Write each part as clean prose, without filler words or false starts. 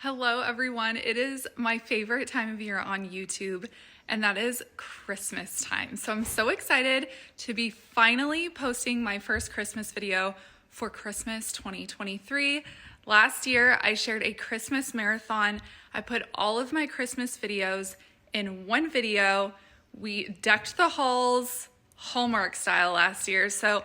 Hello everyone, it is my favorite time of year on YouTube, and that is Christmas time. So I'm so excited to be finally posting my first Christmas video for Christmas 2023. Last year I shared a Christmas marathon. I put all of my Christmas videos in one video. We decked the halls Hallmark style last year, so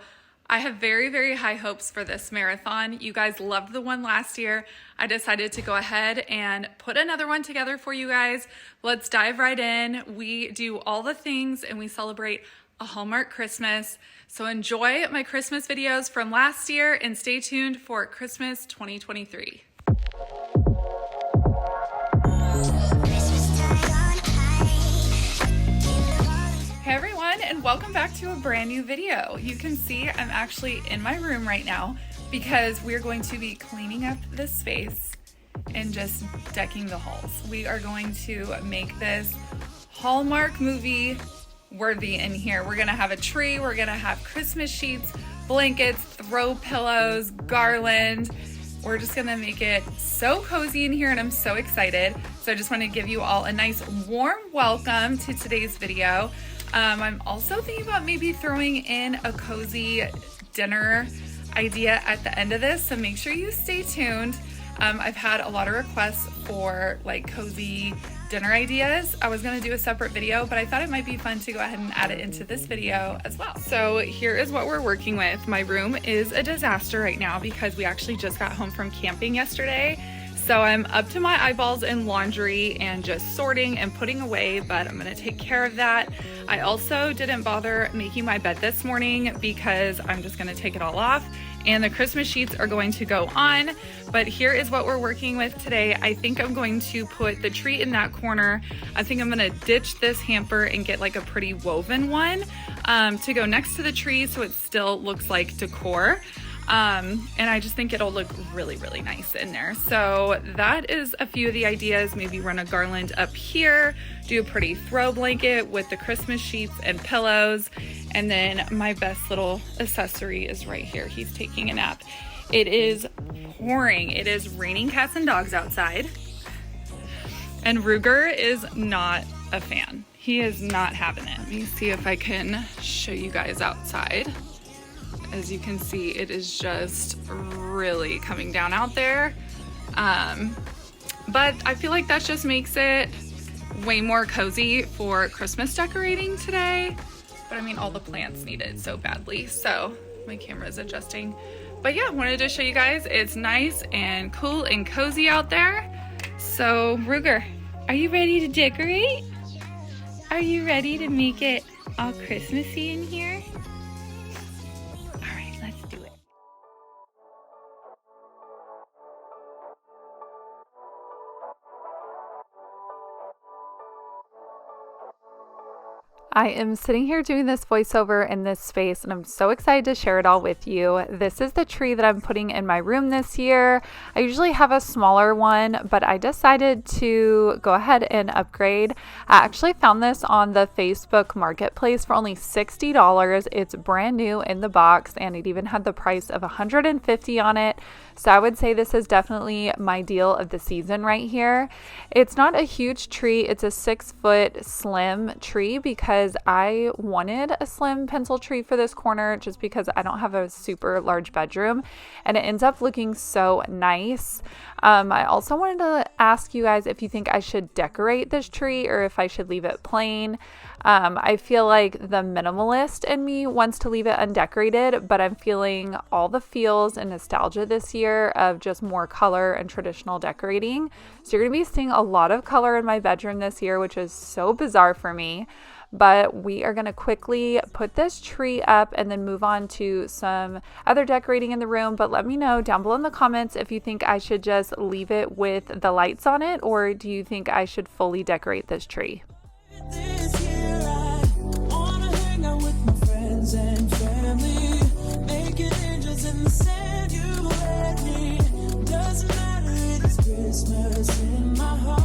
I have very, very high hopes for this marathon. You guys loved the one last year. I decided to go ahead and put another one together for you guys. Let's dive right in. We do all the things and we celebrate a Hallmark Christmas. So enjoy my Christmas videos from last year and stay tuned for Christmas 2023. Hey everyone, and welcome back to a brand new video. You can see I'm actually in my room right now because we're going to be cleaning up this space and just decking the halls. We are going to make this Hallmark movie worthy in here. We're gonna have a tree, we're gonna have Christmas sheets, blankets, throw pillows, garland. We're just gonna make it so cozy in here and I'm so excited. So I just want to give you all a nice warm welcome to today's video. I'm also thinking about maybe throwing in a cozy dinner idea at the end of this, so make sure you stay tuned. I've had a lot of requests for like cozy dinner ideas. I was gonna do a separate video, but I thought it might be fun to go ahead and add it into this video as well. So here is what we're working with. My room is a disaster right now because we actually just got home from camping yesterday. So I'm up to my eyeballs in laundry and just sorting and putting away, but I'm gonna take care of that. I also didn't bother making my bed this morning because I'm just gonna take it all off and the Christmas sheets are going to go on. But here is what we're working with today. I think I'm going to put the tree in that corner. I think I'm gonna ditch this hamper and get like a pretty woven one to go next to the tree so it still looks like decor. And I just think it'll look really, really nice in there. So that is a few of the ideas. Maybe run a garland up here, do a pretty throw blanket with the Christmas sheets and pillows. And then my best little accessory is right here. He's taking a nap. It is pouring. It is raining cats and dogs outside. And Ruger is not a fan. He is not having it. Let me see if I can show you guys outside. As you can see, it is just really coming down out there. But I feel like that just makes it way more cozy for Christmas decorating today. But I mean, all the plants need it so badly. So my camera is adjusting. But yeah, wanted to show you guys it's nice and cool and cozy out there. So Ruger, are you ready to decorate? Are you ready to make it all Christmassy in here? I am sitting here doing this voiceover in this space and I'm so excited to share it all with you. This is the tree that I'm putting in my room this year. I usually have a smaller one, but I decided to go ahead and upgrade. I actually found this on the Facebook Marketplace for only $60. It's brand new in the box and it even had the price of $150 on it. So I would say this is definitely my deal of the season right here. It's not a huge tree. It's a 6-foot slim tree because I wanted a slim pencil tree for this corner just because I don't have a super large bedroom and it ends up looking so nice. I also wanted to ask you guys if you think I should decorate this tree or if I should leave it plain. I feel like the minimalist in me wants to leave it undecorated, but I'm feeling all the feels and nostalgia this year of just more color and traditional decorating. So you're going to be seeing a lot of color in my bedroom this year, which is so bizarre for me. But we are going to quickly put this tree up and then move on to some other decorating in the room. But let me know down below in the comments if you think I should just leave it with the lights on it, or do you think I should fully decorate this tree? This year I wanna hang out with my friends and family, making angels in the sand you let me. Doesn't matter, it's Christmas in my heart.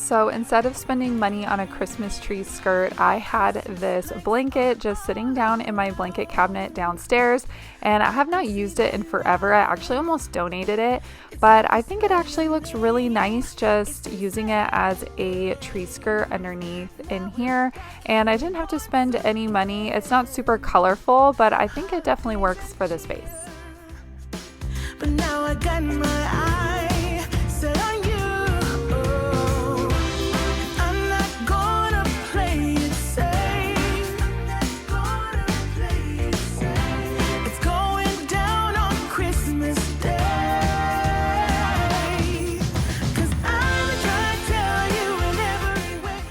So instead of spending money on a Christmas tree skirt, I had this blanket just sitting down in my blanket cabinet downstairs, and I have not used it in forever. I actually almost donated it, but I think it actually looks really nice just using it as a tree skirt underneath in here, and I didn't have to spend any money. It's not super colorful, but I think it definitely works for the space. But now I got my eye set on you. Oh, I'm not gonna play it safe. I'm not gonna play it safe. It's going down on Christmas Day. 'Cause I'm trying to tell you in every way.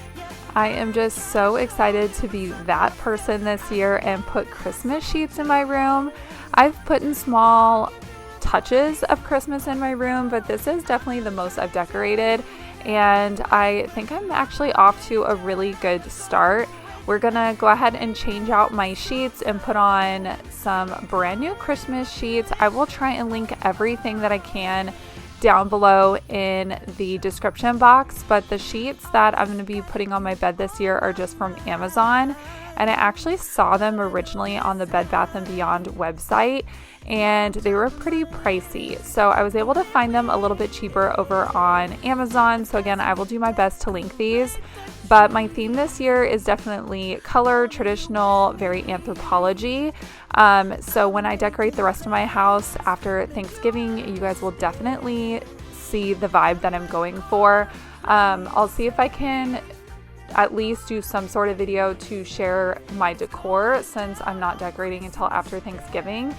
I am just so excited to be that person this year and put Christmas sheets in my room. I've put in small touches of Christmas in my room, but this is definitely the most I've decorated, and I think I'm actually off to a really good start. We're gonna go ahead and change out my sheets and put on some brand new Christmas sheets. I will try and link everything that I can down below in the description box, but the sheets that I'm going to be putting on my bed this year are just from Amazon, and I actually saw them originally on the Bed Bath & Beyond website, and they were pretty pricey, so I was able to find them a little bit cheaper over on Amazon. So again, I will do my best to link these, but my theme this year is definitely color, traditional, very anthropology. So when I decorate the rest of my house after Thanksgiving, you guys will definitely see the vibe that I'm going for. I'll see if I can at least do some sort of video to share my decor, since I'm not decorating until after Thanksgiving.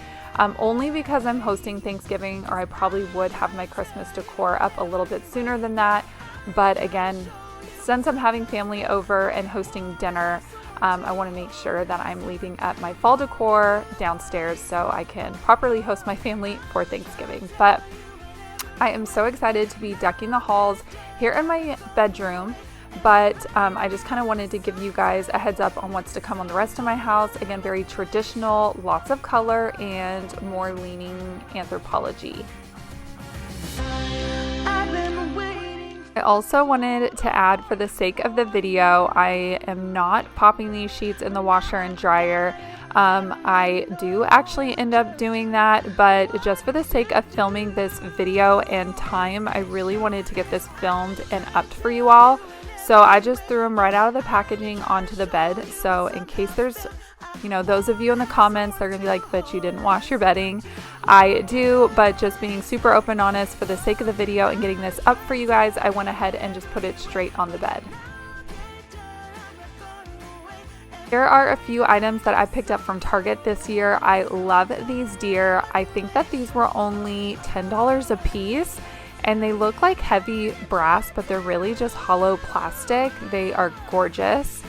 Only because I'm hosting Thanksgiving, or I probably would have my Christmas decor up a little bit sooner than that. But again, since I'm having family over and hosting dinner, I want to make sure that I'm leaving up my fall decor downstairs so I can properly host my family for Thanksgiving. But I am so excited to be decking the halls here in my bedroom. But I just kind of wanted to give you guys a heads up on what's to come on the rest of my house. Again, very traditional, lots of color, and more leaning anthropology. I also wanted to add, for the sake of the video, I am not popping these sheets in the washer and dryer. I do actually end up doing that, but just for the sake of filming this video and time, I really wanted to get this filmed and upped for you all. So I just threw them right out of the packaging onto the bed. So in case there's, those of you in the comments, they're gonna be like, but you didn't wash your bedding. I do, but just being super open and honest, for the sake of the video and getting this up for you guys, I went ahead and just put it straight on the bed. Here are a few items that I picked up from Target this year. I love these deer. I think that these were only $10 a piece. And they look like heavy brass, but they're really just hollow plastic. They are gorgeous.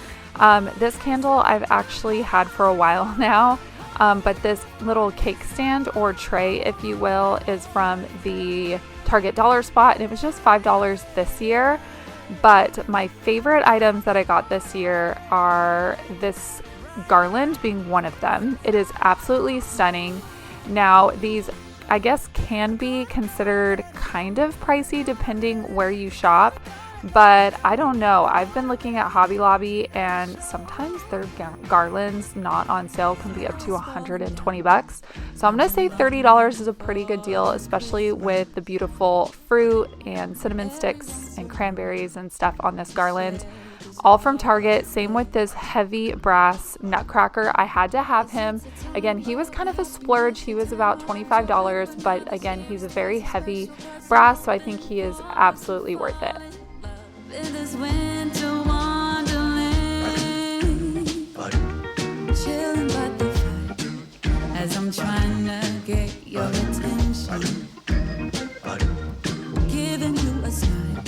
This candle I've actually had for a while now, but this little cake stand, or tray if you will, is from the Target Dollar Spot, and it was just $5 this year. But my favorite items that I got this year are this garland being one of them. It is absolutely stunning. Now, these I guess can be considered kind of pricey depending where you shop, but I don't know. I've been looking at Hobby Lobby, and sometimes their garlands not on sale can be up to $120. So I'm gonna say $30 is a pretty good deal, especially with the beautiful fruit and cinnamon sticks and cranberries and stuff on this garland. All from Target. Same with this heavy brass nutcracker. I had to have him. Again, he was kind of a splurge. He was about $25, but again, he's a very heavy brass, so I think he is absolutely worth it. In this winter wonderland, chilling by the fire, as I'm trying to get your attention, giving you a smile,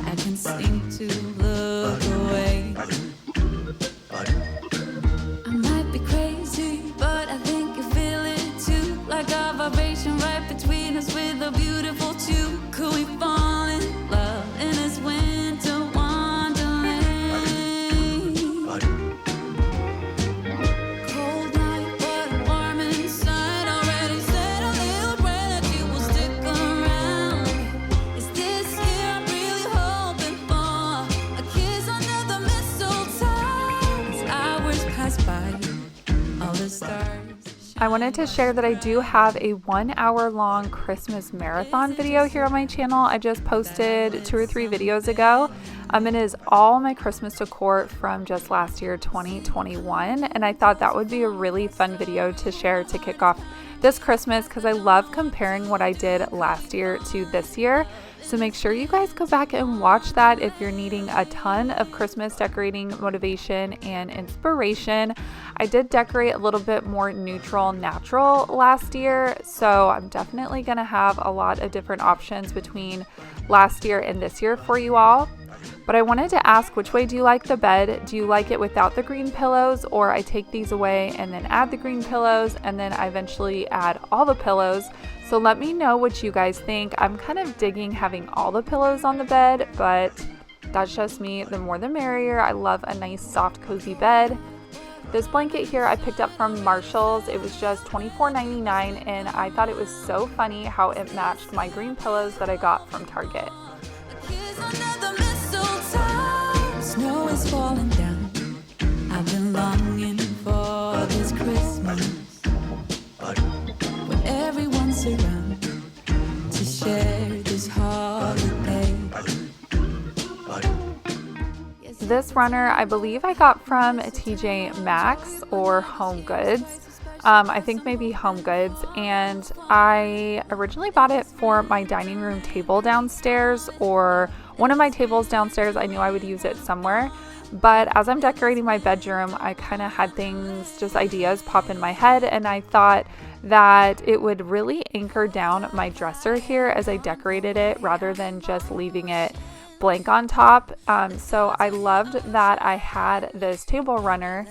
I can seem to look away. I might be crazy, but I think you feel it too, like a vibration right between us with a beautiful tune. Could we fall in love in this winter wonderland? Cold night, but warm inside. Already said a little prayer that you will stick around. Is this year I'm really hoping for I wanted to share that I do have a 1 hour long Christmas marathon video here on my channel. I just posted 2 or 3 videos ago. It is all my Christmas decor from just last year, 2021, and I thought that would be a really fun video to share to kick off this Christmas because I love comparing what I did last year to this year. So make sure you guys go back and watch that if you're needing a ton of Christmas decorating motivation and inspiration. I did decorate a little bit more neutral, natural last year, so I'm definitely going to have a lot of different options between last year and this year for you all. But I wanted to ask, which way do you like the bed? Do you like it without the green pillows, or I take these away and then add the green pillows and then I eventually add all the pillows? So let me know what you guys think. I'm kind of digging having all the pillows on the bed, but that's just me. The more the merrier. I love a nice soft cozy bed. This blanket here I picked up from Marshall's. It was just $24.99 and I thought it was so funny how it matched my green pillows that I got from Target. Snow is falling down. I've been longing for this Christmas, when everyone's around to share this holiday. This runner I believe I got from TJ Maxx or Home Goods. I think maybe Home Goods, and I originally bought it for my dining room table downstairs, or one of my tables downstairs. I knew I would use it somewhere, but as I'm decorating my bedroom, I kind of had things, just ideas pop in my head, and I thought that it would really anchor down my dresser here as I decorated it rather than just leaving it blank on top. So I loved that I had this table runner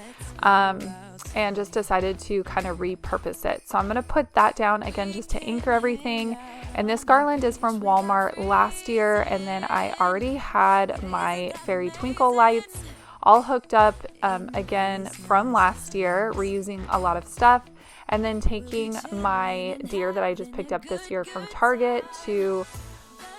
and just decided to kind of repurpose it. So I'm going to put that down again just to anchor everything. And this garland is from Walmart last year, and then I already had my fairy twinkle lights all hooked up again from last year, reusing a lot of stuff, and then taking my deer that I just picked up this year from Target to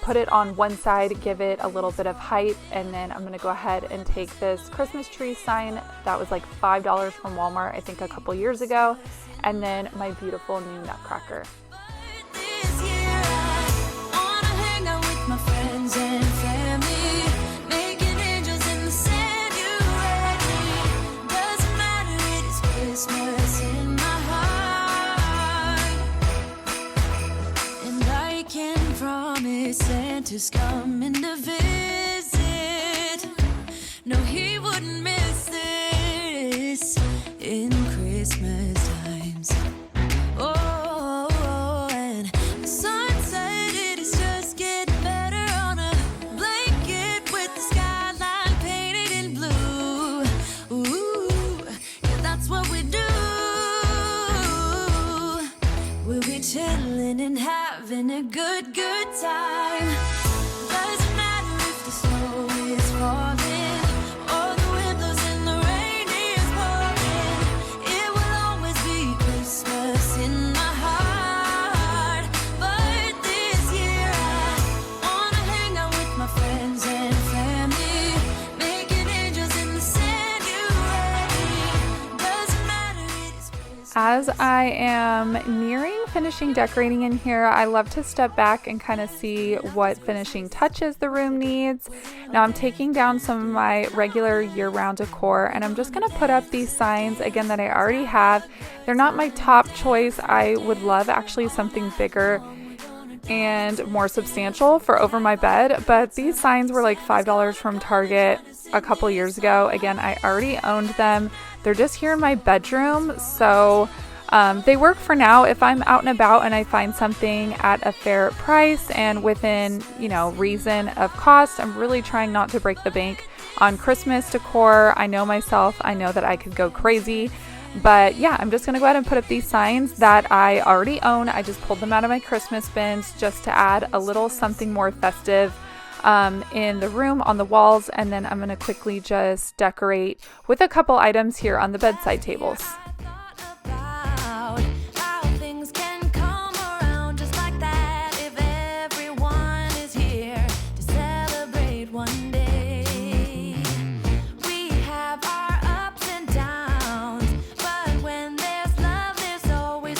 put it on one side, give it a little bit of height, and then I'm going to go ahead and take this Christmas tree sign that was like $5 from Walmart, I think a couple years ago, and then my beautiful new nutcracker. This year I wanna hang out with my friends and family, making angels in the sand. You ready? Doesn't matter, it is Christmas in my heart, and I can promise Santa's coming to visit. No, he wouldn't miss this in Christmas times. Oh, and the sun said it is just getting better on a blanket with the skyline painted in blue. Ooh, yeah, that's what we do. We'll be chilling and having a good time. Doesn't matter if the snow is falling or the wind blows and the rain is pouring. It will always be Christmas in my heart. But this year I wanna hang out with my friends and family, making angels in the sand. You ready? Doesn't matter, it is Christmas. As I am nearing finishing decorating in here, I love to step back and kind of see what finishing touches the room needs. Now I'm taking down some of my regular year-round decor, and I'm just going to put up these signs again that I already have. They're not my top choice. I would love actually something bigger and more substantial for over my bed, but these signs were like $5 from Target a couple years ago. Again, I already owned them. They're just here in my bedroom, so they work for now. If I'm out and about and I find something at a fair price and within, reason of cost, I'm really trying not to break the bank on Christmas decor. I know myself, I know that I could go crazy, but yeah, I'm just gonna go ahead and put up these signs that I already own. I just pulled them out of my Christmas bins just to add a little something more festive in the room on the walls, and then I'm gonna quickly just decorate with a couple items here on the bedside tables. Always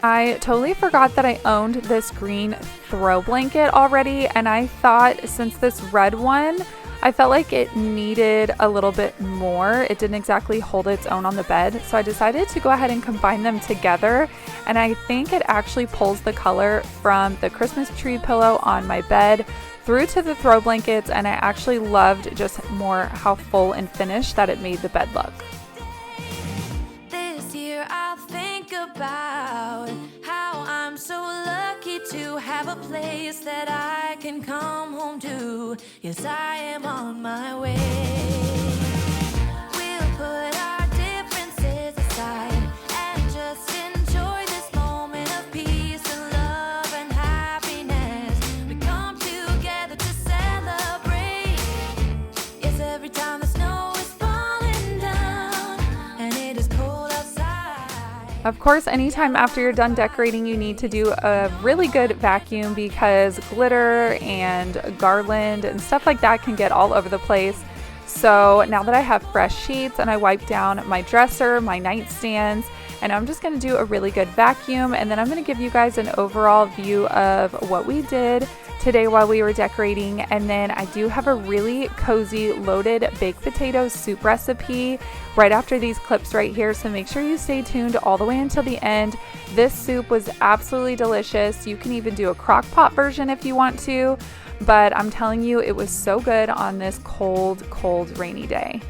I totally forgot that I owned this green throw blanket already, and I thought since this red one, I felt like it needed a little bit more. It didn't exactly hold its own on the bed, so I decided to go ahead and combine them together, and I think it actually pulls the color from the Christmas tree pillow on my bed through to the throw blankets, and I actually loved just more how full and finished that it made the bed look. This year I'll think about how I'm so lucky to have a place that I can come home to. Yes, I am on my way. We'll put our differences aside and just enjoy this moment of peace and love and happiness. We come together to celebrate. Yes, every time the snow is falling down and it is cold outside. Of course, anytime after you're done decorating, you need to do a really good vacuum because glitter and garland and stuff like that can get all over the place. So now that I have fresh sheets and I wiped down my dresser, my nightstands, and I'm just going to do a really good vacuum, and then I'm going to give you guys an overall view of what we did today while we were decorating. And then I do have a really cozy loaded baked potato soup recipe right after these clips right here, so make sure you stay tuned all the way until the end. This soup was absolutely delicious. You can even do a crock pot version if you want to, but I'm telling you, it was so good on this cold, cold, rainy day.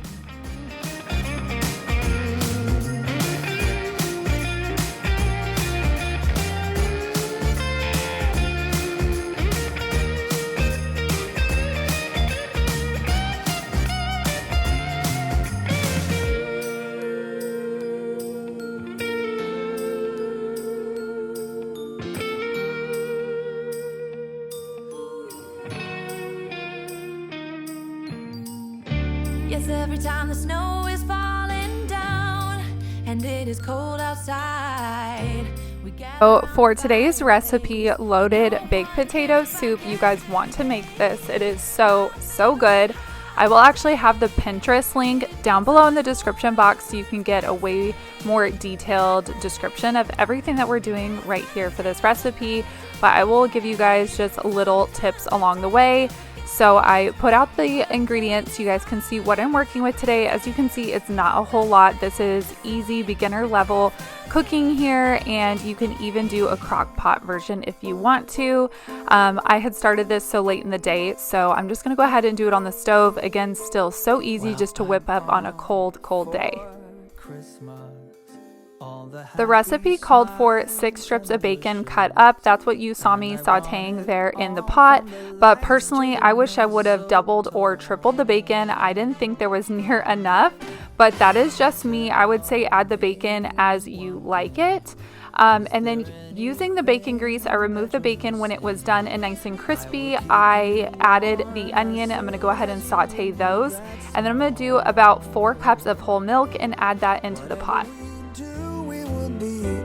Yes, every time the snow is falling down and it is cold outside. So for today's recipe, loaded baked potato soup, you guys want to make this. It is so good. I will actually have the Pinterest link down below in the description box so you can get a way more detailed description of everything that we're doing right here for this recipe, but I will give you guys just little tips along the way. So I put out the ingredients so you guys can see what I'm working with today. As you can see, it's not a whole lot. This is easy beginner level cooking here, and you can even do a crock pot version if you want to. I had started this so late in the day, so I'm just gonna go ahead and do it on the stove. Again, still so easy just to whip up on a cold, cold day. The recipe called for 6 strips of bacon cut up. That's what you saw me sauteing there in the pot. But personally, I wish I would have doubled or tripled the bacon. I didn't think there was near enough, but that is just me. I would say add the bacon as you like it. And then using the bacon grease, I removed the bacon when it was done and nice and crispy. I added the onion. I'm going to go ahead and saute those. And then I'm going to do about 4 cups of whole milk and add that into the pot.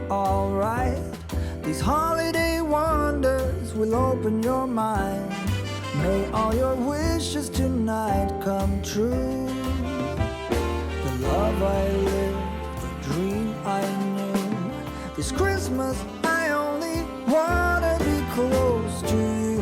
Alright, these holiday wonders will open your mind. May all your wishes tonight come true. The love I lived, the dream I knew. This Christmas I only wanna be close to you.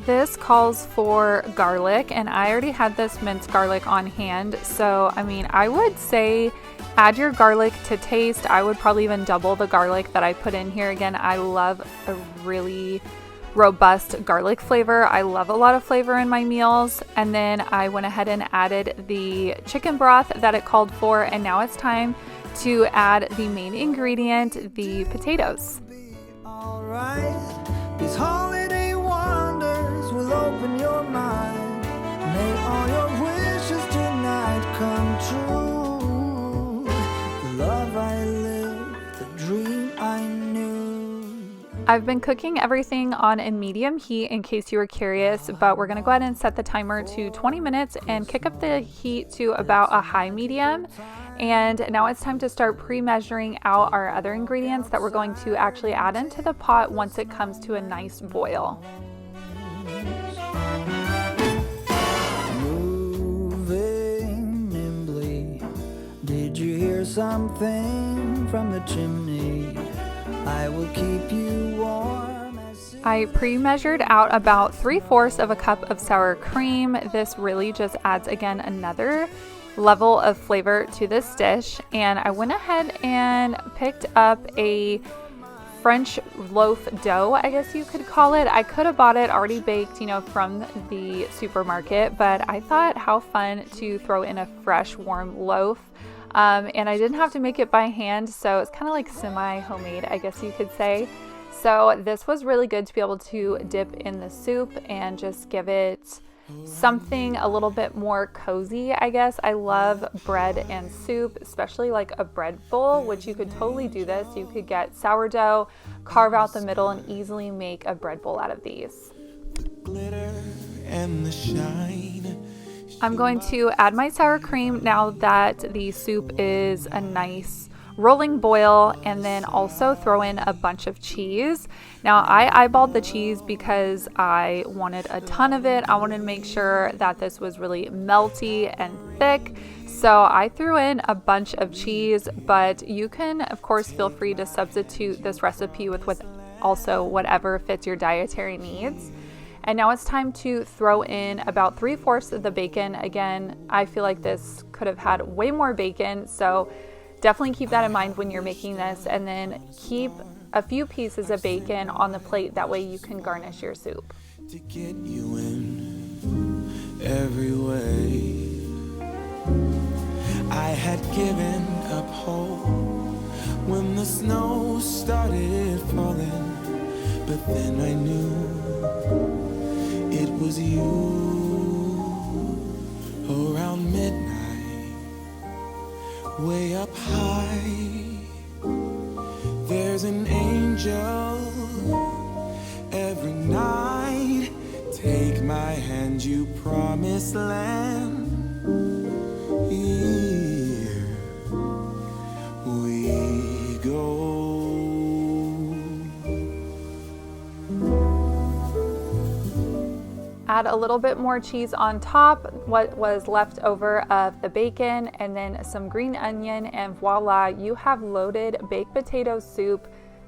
This calls for garlic, and I already had this minced garlic on hand. So, I mean, I would say add your garlic to taste. I would probably even double the garlic that I put in here. Again, I love a really robust garlic flavor. I love a lot of flavor in my meals. And then I went ahead and added the chicken broth that it called for. And now it's time to add the main ingredient, the potatoes. All right, these holiday wonders will open your mind. May all your wishes tonight come true. The love I lived, the dream I knew. I've been cooking everything on a medium heat in case you were curious, but we're gonna go ahead and set the timer to 20 minutes and kick up the heat to about a high medium. And now it's time to start pre-measuring out our other ingredients that we're going to actually add into the pot once it comes to a nice boil. something from the chimney. I will keep you warm as I pre-measured out about 3/4 of a cup of sour cream. This really just adds, again, another level of flavor to this dish. And I went ahead and picked up a French loaf dough, I guess you could call it. I could have bought it already baked, you know, from the supermarket, but I thought how fun to throw in a fresh, warm loaf. And I didn't have to make it by hand, so it's kind of like semi-homemade, I guess you could say. So this was really good to be able to dip in the soup and just give it something a little bit more cozy, I guess. I love bread and soup, especially like a bread bowl, which you could totally do this. You could get sourdough, carve out the middle, and easily make a bread bowl out of these. glitter and the shine. I'm going to add my sour cream now that the soup is a nice rolling boil, and then also throw in a bunch of cheese. Now I eyeballed the cheese because I wanted a ton of it. I wanted to make sure that this was really melty and thick. So I threw in a bunch of cheese, but you can of course feel free to substitute this recipe with also whatever fits your dietary needs. And now it's time to throw in about 3/4 of the bacon. Again, I feel like this could have had way more bacon, so definitely keep that in mind when you're making this, and then keep a few pieces of bacon on the plate. That way you can garnish your soup. To get you in every way. I had given up hope when the snow started falling, but then I knew it was you. Around midnight, way up high, there's an angel every night. Take my hand, you promised land. Here we go. Add a little bit more cheese on top, what was left over of the bacon, and then some green onion, and voila, you have loaded baked potato soup.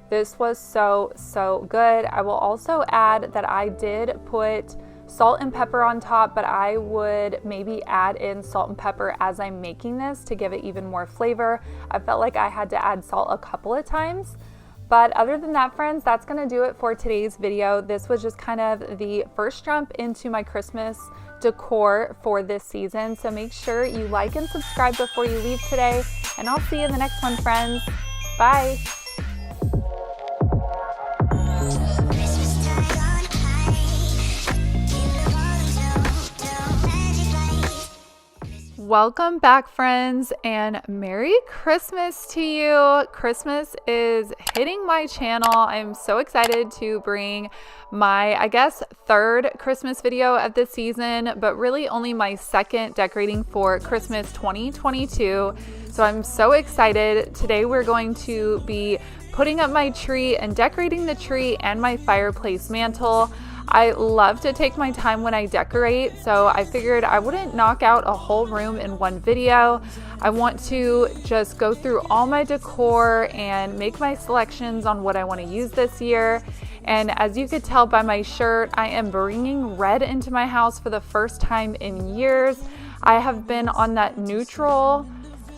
This was so good. I will also add that I did put salt and pepper on top, but I would maybe add in salt and pepper as I'm making this to give it even more flavor. I felt like I had to add salt a couple of times. But other than that, friends, that's gonna do it for today's video. This was just kind of the first jump into my Christmas decor for this season. So make sure you like and subscribe before you leave today, and I'll see you in the next one, friends. Bye. Welcome back, friends, and Merry Christmas to you. Christmas is hitting my channel. I'm so excited to bring my, I guess, third Christmas video of this season, but really only my second decorating for Christmas 2022. So I'm so excited. Today we're going to be putting up my tree and decorating the tree and my fireplace mantle. I love to take my time when I decorate, so I figured I wouldn't knock out a whole room in one video. I want to just go through all my decor and make my selections on what I want to use this year. And as you could tell by my shirt, I am bringing red into my house for the first time in years. I have been on that neutral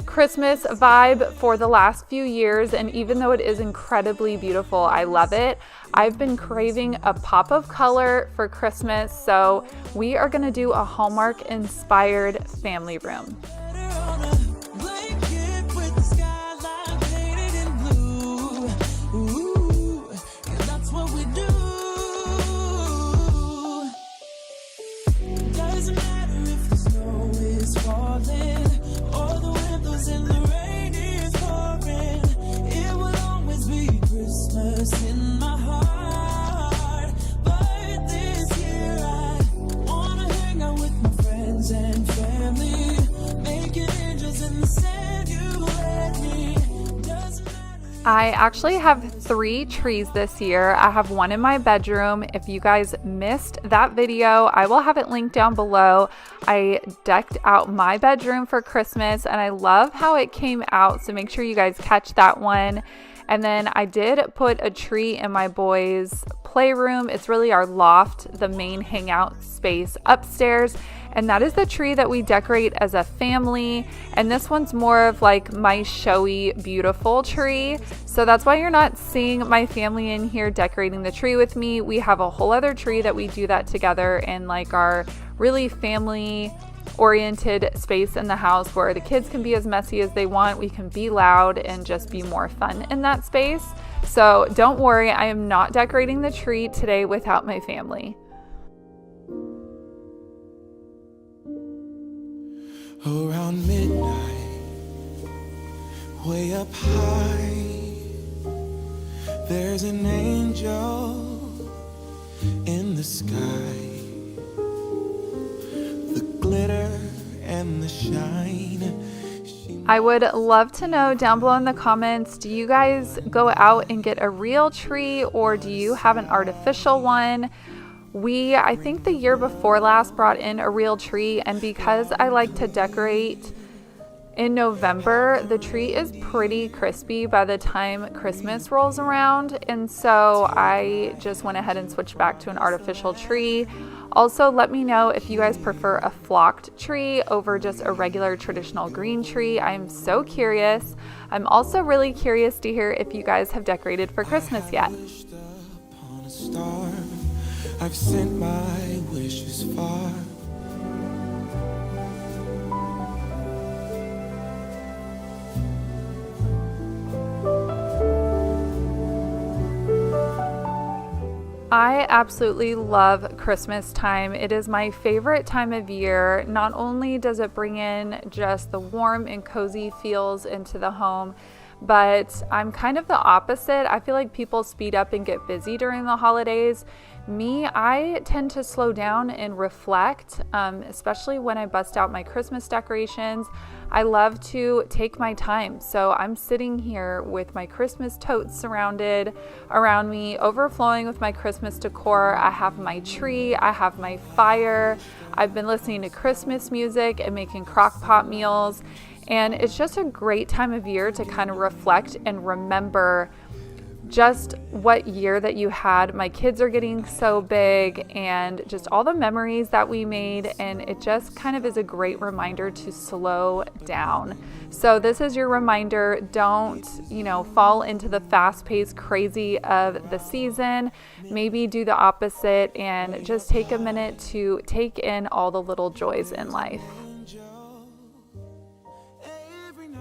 Christmas vibe for the last few years, and even though it is incredibly beautiful, I love it. I've been craving a pop of color for Christmas, so we are gonna do a Hallmark inspired family room. In my heart, but this year I wanna hang out with my friends and family, making angels in the sand you let me. Doesn't matter. I actually have 3 trees this year. I have one in my bedroom. If you guys missed that video, I will have it linked down below. I decked out my bedroom for Christmas and I love how it came out, so make sure you guys catch that one. And then I did put a tree in my boys' playroom. It's really our loft, the main hangout space upstairs. And that is the tree that we decorate as a family. And this one's more of like my showy, beautiful tree. So that's why you're not seeing my family in here decorating the tree with me. We have a whole other tree that we do that together in like our really family oriented space in the house where the kids can be as messy as they want. We can be loud and just be more fun in that space. So don't worry, I am not decorating the tree today without my family. Around midnight, way up high, there's an angel in the sky. The glitter and the shine. I would love to know down below in the comments, do you guys go out and get a real tree or do you have an artificial one? I think the year before last brought in a real tree, and because I like to decorate in November, the tree is pretty crispy by the time Christmas rolls around, and so I just went ahead and switched back to an artificial tree. Also, let me know if you guys prefer a flocked tree over just a regular traditional green tree. I'm so curious. I'm also really curious to hear if you guys have decorated for Christmas yet. I've sent my wishes far. I absolutely love Christmas time. It is my favorite time of year. Not only does it bring in just the warm and cozy feels into the home, but I'm kind of the opposite. I feel like people speed up and get busy during the holidays. Me, I tend to slow down and reflect, especially when I bust out my Christmas decorations. I love to take my time. So I'm sitting here with my Christmas totes surrounded around me, overflowing with my Christmas decor. I have my tree, I have my fire. I've been listening to Christmas music and making crock pot meals. And it's just a great time of year to kind of reflect and remember just what year that you had. My kids are getting so big and just all the memories that we made, and it just kind of is a great reminder to slow down. So this is your reminder. Don't, fall into the fast-paced crazy of the season. Maybe do the opposite and just take a minute to take in all the little joys in life.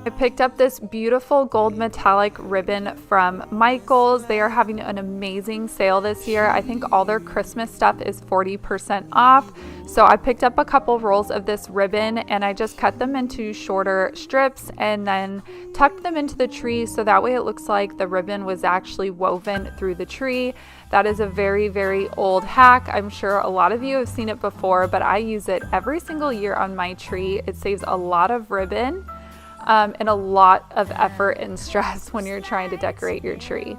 I picked up this beautiful gold metallic ribbon from Michaels. They are having an amazing sale this year. I think all their Christmas stuff is 40% off. So I picked up a couple rolls of this ribbon and I just cut them into shorter strips and then tucked them into the tree so that way it looks like the ribbon was actually woven through the tree. That is a very, very old hack. I'm sure a lot of you have seen it before, but I use it every single year on my tree. It saves a lot of ribbon. And a lot of effort and stress when you're trying to decorate your tree.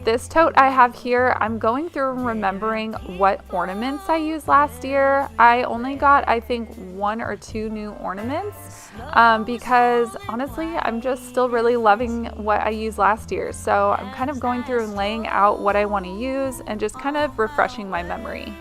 This tote I have here, I'm going through and remembering what ornaments I used last year. I only got, I think, 1 or 2 new ornaments because honestly, I'm just still really loving what I used last year. So I'm kind of going through and laying out what I want to use and just kind of refreshing my memory.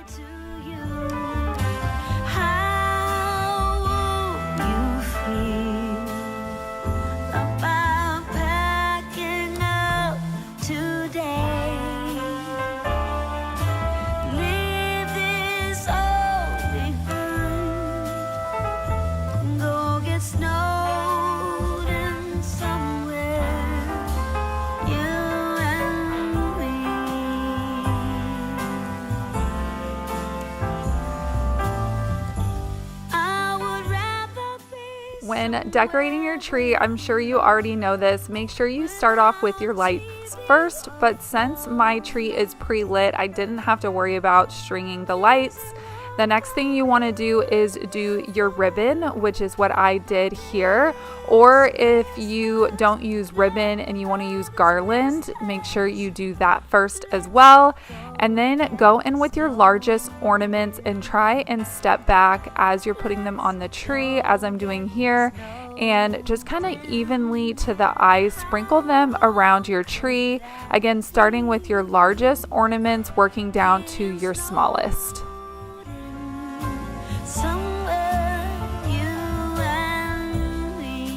When decorating your tree, I'm sure you already know this, make sure you start off with your lights first, but since my tree is pre-lit, I didn't have to worry about stringing the lights. The next thing you want to do is do your ribbon, which is what I did here. Or if you don't use ribbon and you want to use garland, make sure you do that first as well. And then go in with your largest ornaments and try and step back as you're putting them on the tree, as I'm doing here. And just kind of evenly to the eye, sprinkle them around your tree. Again, starting with your largest ornaments, working down to your smallest. Somewhere you and me.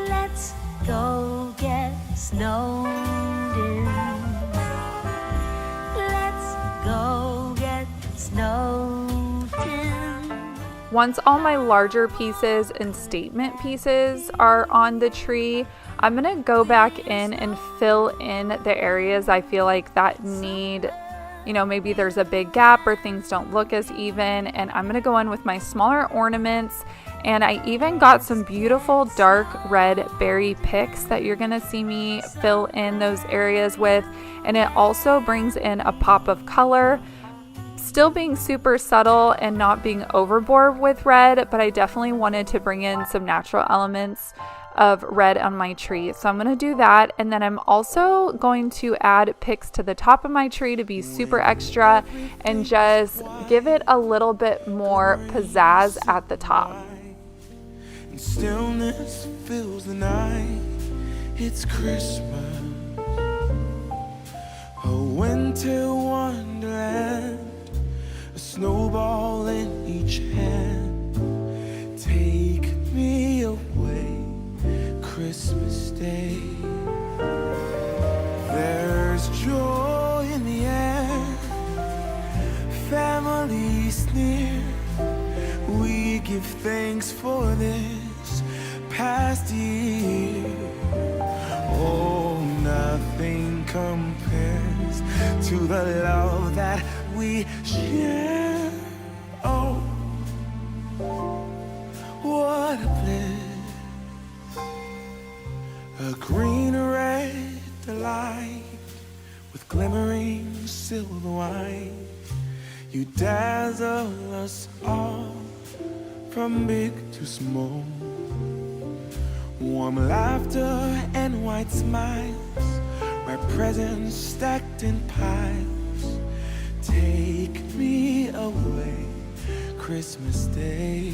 Let's go get snowed in. Let's go get snowed in. Once all my larger pieces and statement pieces are on the tree, I'm gonna go back in and fill in the areas I feel like that need, you know, maybe there's a big gap or things don't look as even, and I'm gonna go in with my smaller ornaments. And I even got some beautiful dark red berry picks that you're gonna see me fill in those areas with. And it also brings in a pop of color, still being super subtle and not being overboard with red, but I definitely wanted to bring in some natural elements of red on my tree. So I'm gonna do that. And then I'm also going to add picks to the top of my tree to be super extra and just give it a little bit more pizzazz at the top. And stillness fills the night. It's Christmas, a winter wonderland, a snowball in each hand. Take me away, Christmas Day. There's joy in the air, family's near. We give thanks for this past year. Oh, nothing compares to the love that we share. Oh, what a bliss. A green red delight with glimmering silver wine. You dazzle us all from big to small. Warm laughter and white smiles, my presents stacked in piles. Take me away, Christmas Day.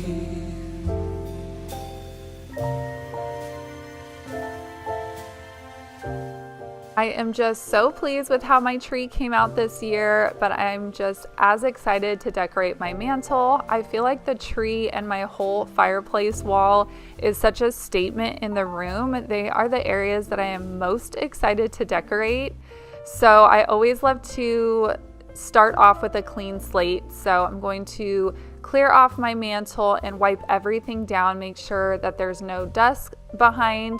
I am just so pleased with how my tree came out this year, but I'm just as excited to decorate my mantle. I feel like the tree and my whole fireplace wall is such a statement in the room. They are the areas that I am most excited to decorate. So I always love to start off with a clean slate. So I'm going to clear off my mantle and wipe everything down, make sure that there's no dust behind.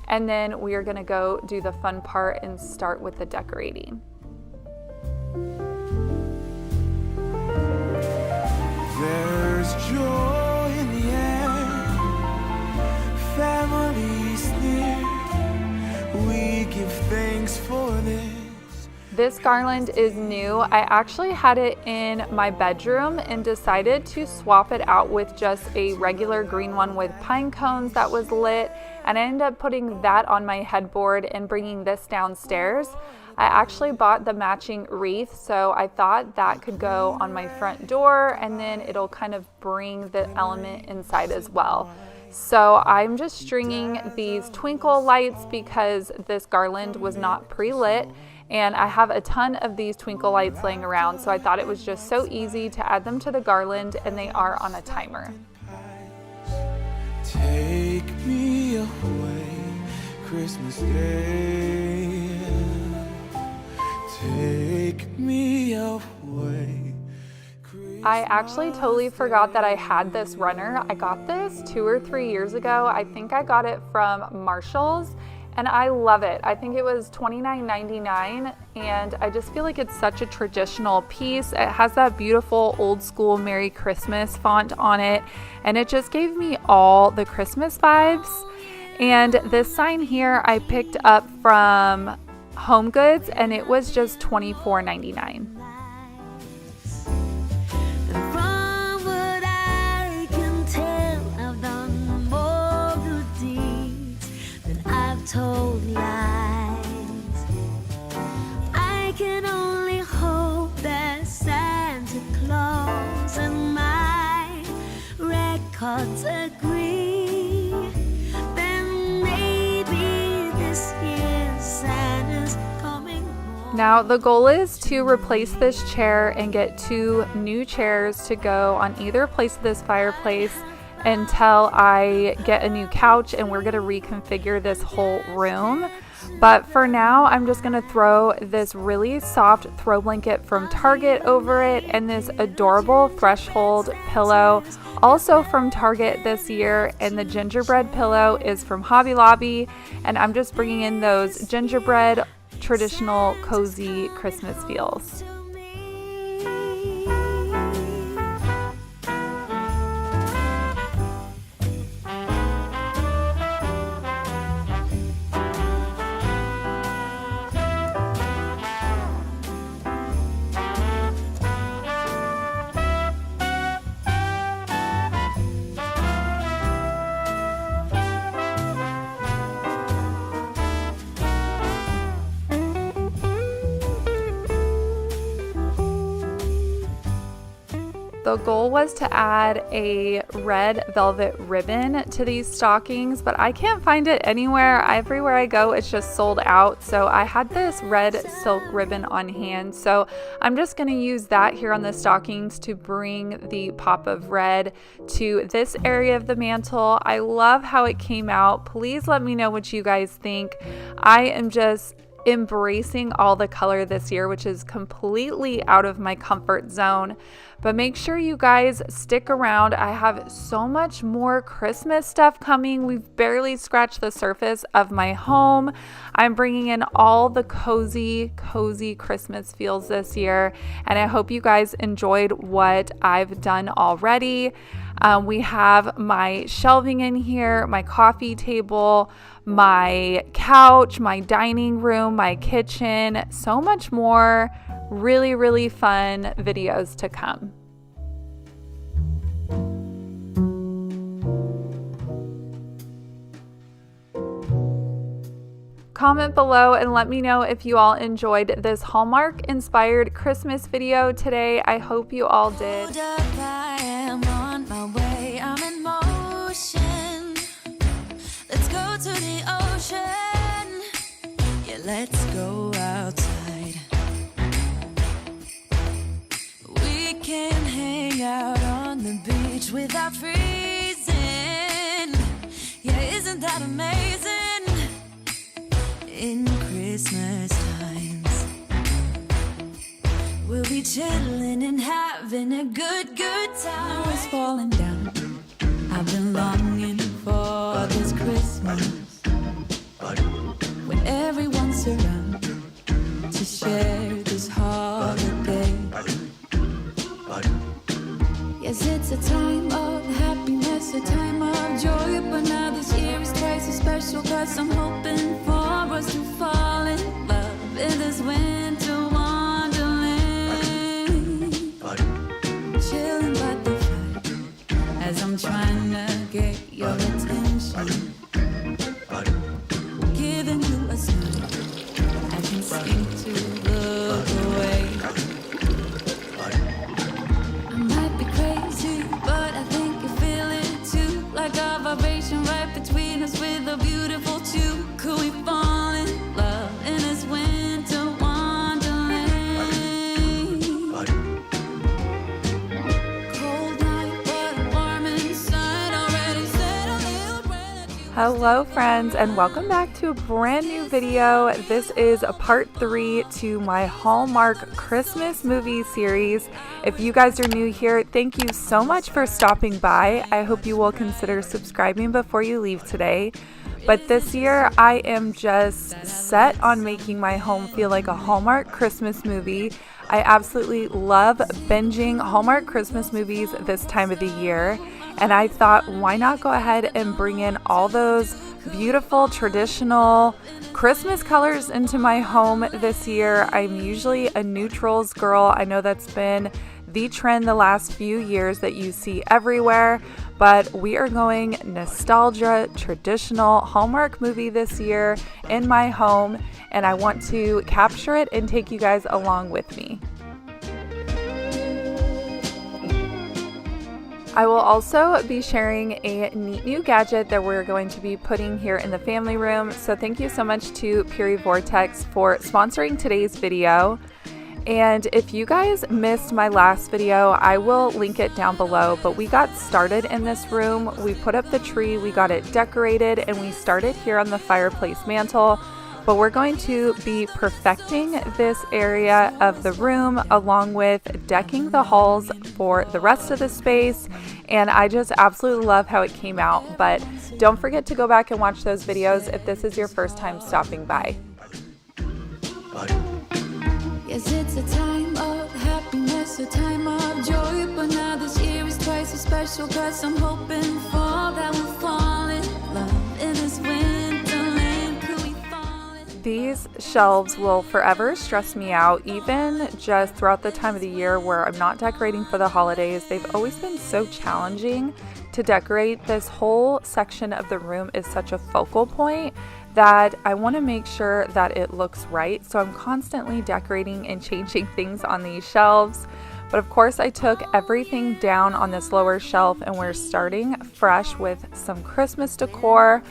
And then we are gonna go do the fun part and start with the decorating. There's joy in the air, family's near. We give thanks for this. This garland is new. I actually had it in my bedroom and decided to swap it out with just a regular green one with pine cones that was lit, and I ended up putting that on my headboard and bringing this downstairs. I actually bought the matching wreath, so I thought that could go on my front door, and then it'll kind of bring the element inside as well. So I'm just stringing these twinkle lights because this garland was not pre-lit, and I have a ton of these twinkle lights laying around, so I thought it was just so easy to add them to the garland, and they are on a timer. Take me away, Christmas Day. Take me away, Christmas. I actually totally forgot that I had this runner. I got this 2 or 3 years ago. I think I got it from Marshall's and I love it. I think it was $29.99 and I just feel like it's such a traditional piece. It has that beautiful old school Merry Christmas font on it and it just gave me all the Christmas vibes. And this sign here I picked up from Home Goods and it was just $24.99. From what I can tell, I've done more good deeds than I've told lies. I can only hope that Santa Claus and my records agree. Then maybe this year Santa's coming home. Now the goal is to replace this chair and get 2 new chairs to go on either place of this fireplace until I get a new couch and we're going to reconfigure this whole room. But for now, I'm just going to throw this really soft throw blanket from Target over it and this adorable Threshold pillow, also from Target this year. And the gingerbread pillow is from Hobby Lobby. And I'm just bringing in those gingerbread traditional cozy Christmas feels. The goal was to add a red velvet ribbon to these stockings, but I can't find it anywhere. Everywhere I go, it's just sold out. So I had this red silk ribbon on hand. So I'm just going to use that here on the stockings to bring the pop of red to this area of the mantle. I love how it came out. Please let me know what you guys think. I am just embracing all the color this year, which is completely out of my comfort zone. But make sure you guys stick around. I have so much more Christmas stuff coming. We've barely scratched the surface of my home. I'm bringing in all the cozy Christmas feels this year, and I hope you guys enjoyed what I've done already. We have my shelving in here, my coffee table, my couch, my dining room, my kitchen, so much more. Really fun videos to come. Comment below and let me know if you all enjoyed this Hallmark inspired Christmas video today. I hope you all did. Hold up, I am on my way, I'm in motion. Let's go to the ocean. Yeah, let's go outside. We can hang out on the beach without freezing. Yeah, isn't that amazing? In Christmas times, we'll be chilling and having a good time. It's falling down. I've been longing for this Christmas when everyone's around to share this holiday. Yes, it's a time of happiness, a time of joy, but now this year is twice as special, 'cause I'm hoping for us to fall in love in this winter wonderland. Chilling by the fire as I'm trying to get your attention, giving you a smile I can seem to look away. I might be crazy, but I think you feel it too, like a vibration right between us with a beautiful tune. Could we fall in love in this winter wonderland? Cold night, but warm inside. Already said a little prayer that you Hello friends, and welcome back to a brand new video. This is a part 3 to my Hallmark Christmas movie series. If you guys are new here, thank you so much for stopping by. I hope you will consider subscribing before you leave today. But this year, I am just set on making my home feel like a Hallmark Christmas movie. I absolutely love binging Hallmark Christmas movies this time of the year. And I thought, why not go ahead and bring in all those beautiful traditional Christmas colors into my home this year. I'm usually a neutrals girl. I know that's been the trend the last few years that you see everywhere, but we are going nostalgia, traditional Hallmark movie this year in my home, and I want to capture it and take you guys along with me. I will also be sharing a neat new gadget that we're going to be putting here in the family room. So thank you so much to Puri Vortex for sponsoring today's video. And if you guys missed my last video, I will link it down below. But we got started in this room. We put up the tree, we got it decorated, and we started here on the fireplace mantle. But we're going to be perfecting this area of the room along with decking the halls for the rest of the space. And I just absolutely love how it came out. But don't forget to go back and watch those videos if this is your first time stopping by. Yes, it's a time of happiness, a time of joy, but now this year is twice as special, cause I'm hoping for that we'll fall in love in this winterland. Could we fall in? These shelves will forever stress me out, even just throughout the time of the year where I'm not decorating for the holidays. They've always been so challenging to decorate. This whole section of the room is such a focal point that I want to make sure that it looks right. So I'm constantly decorating and changing things on these shelves. But of course I took everything down on this lower shelf and we're starting fresh with some Christmas decor.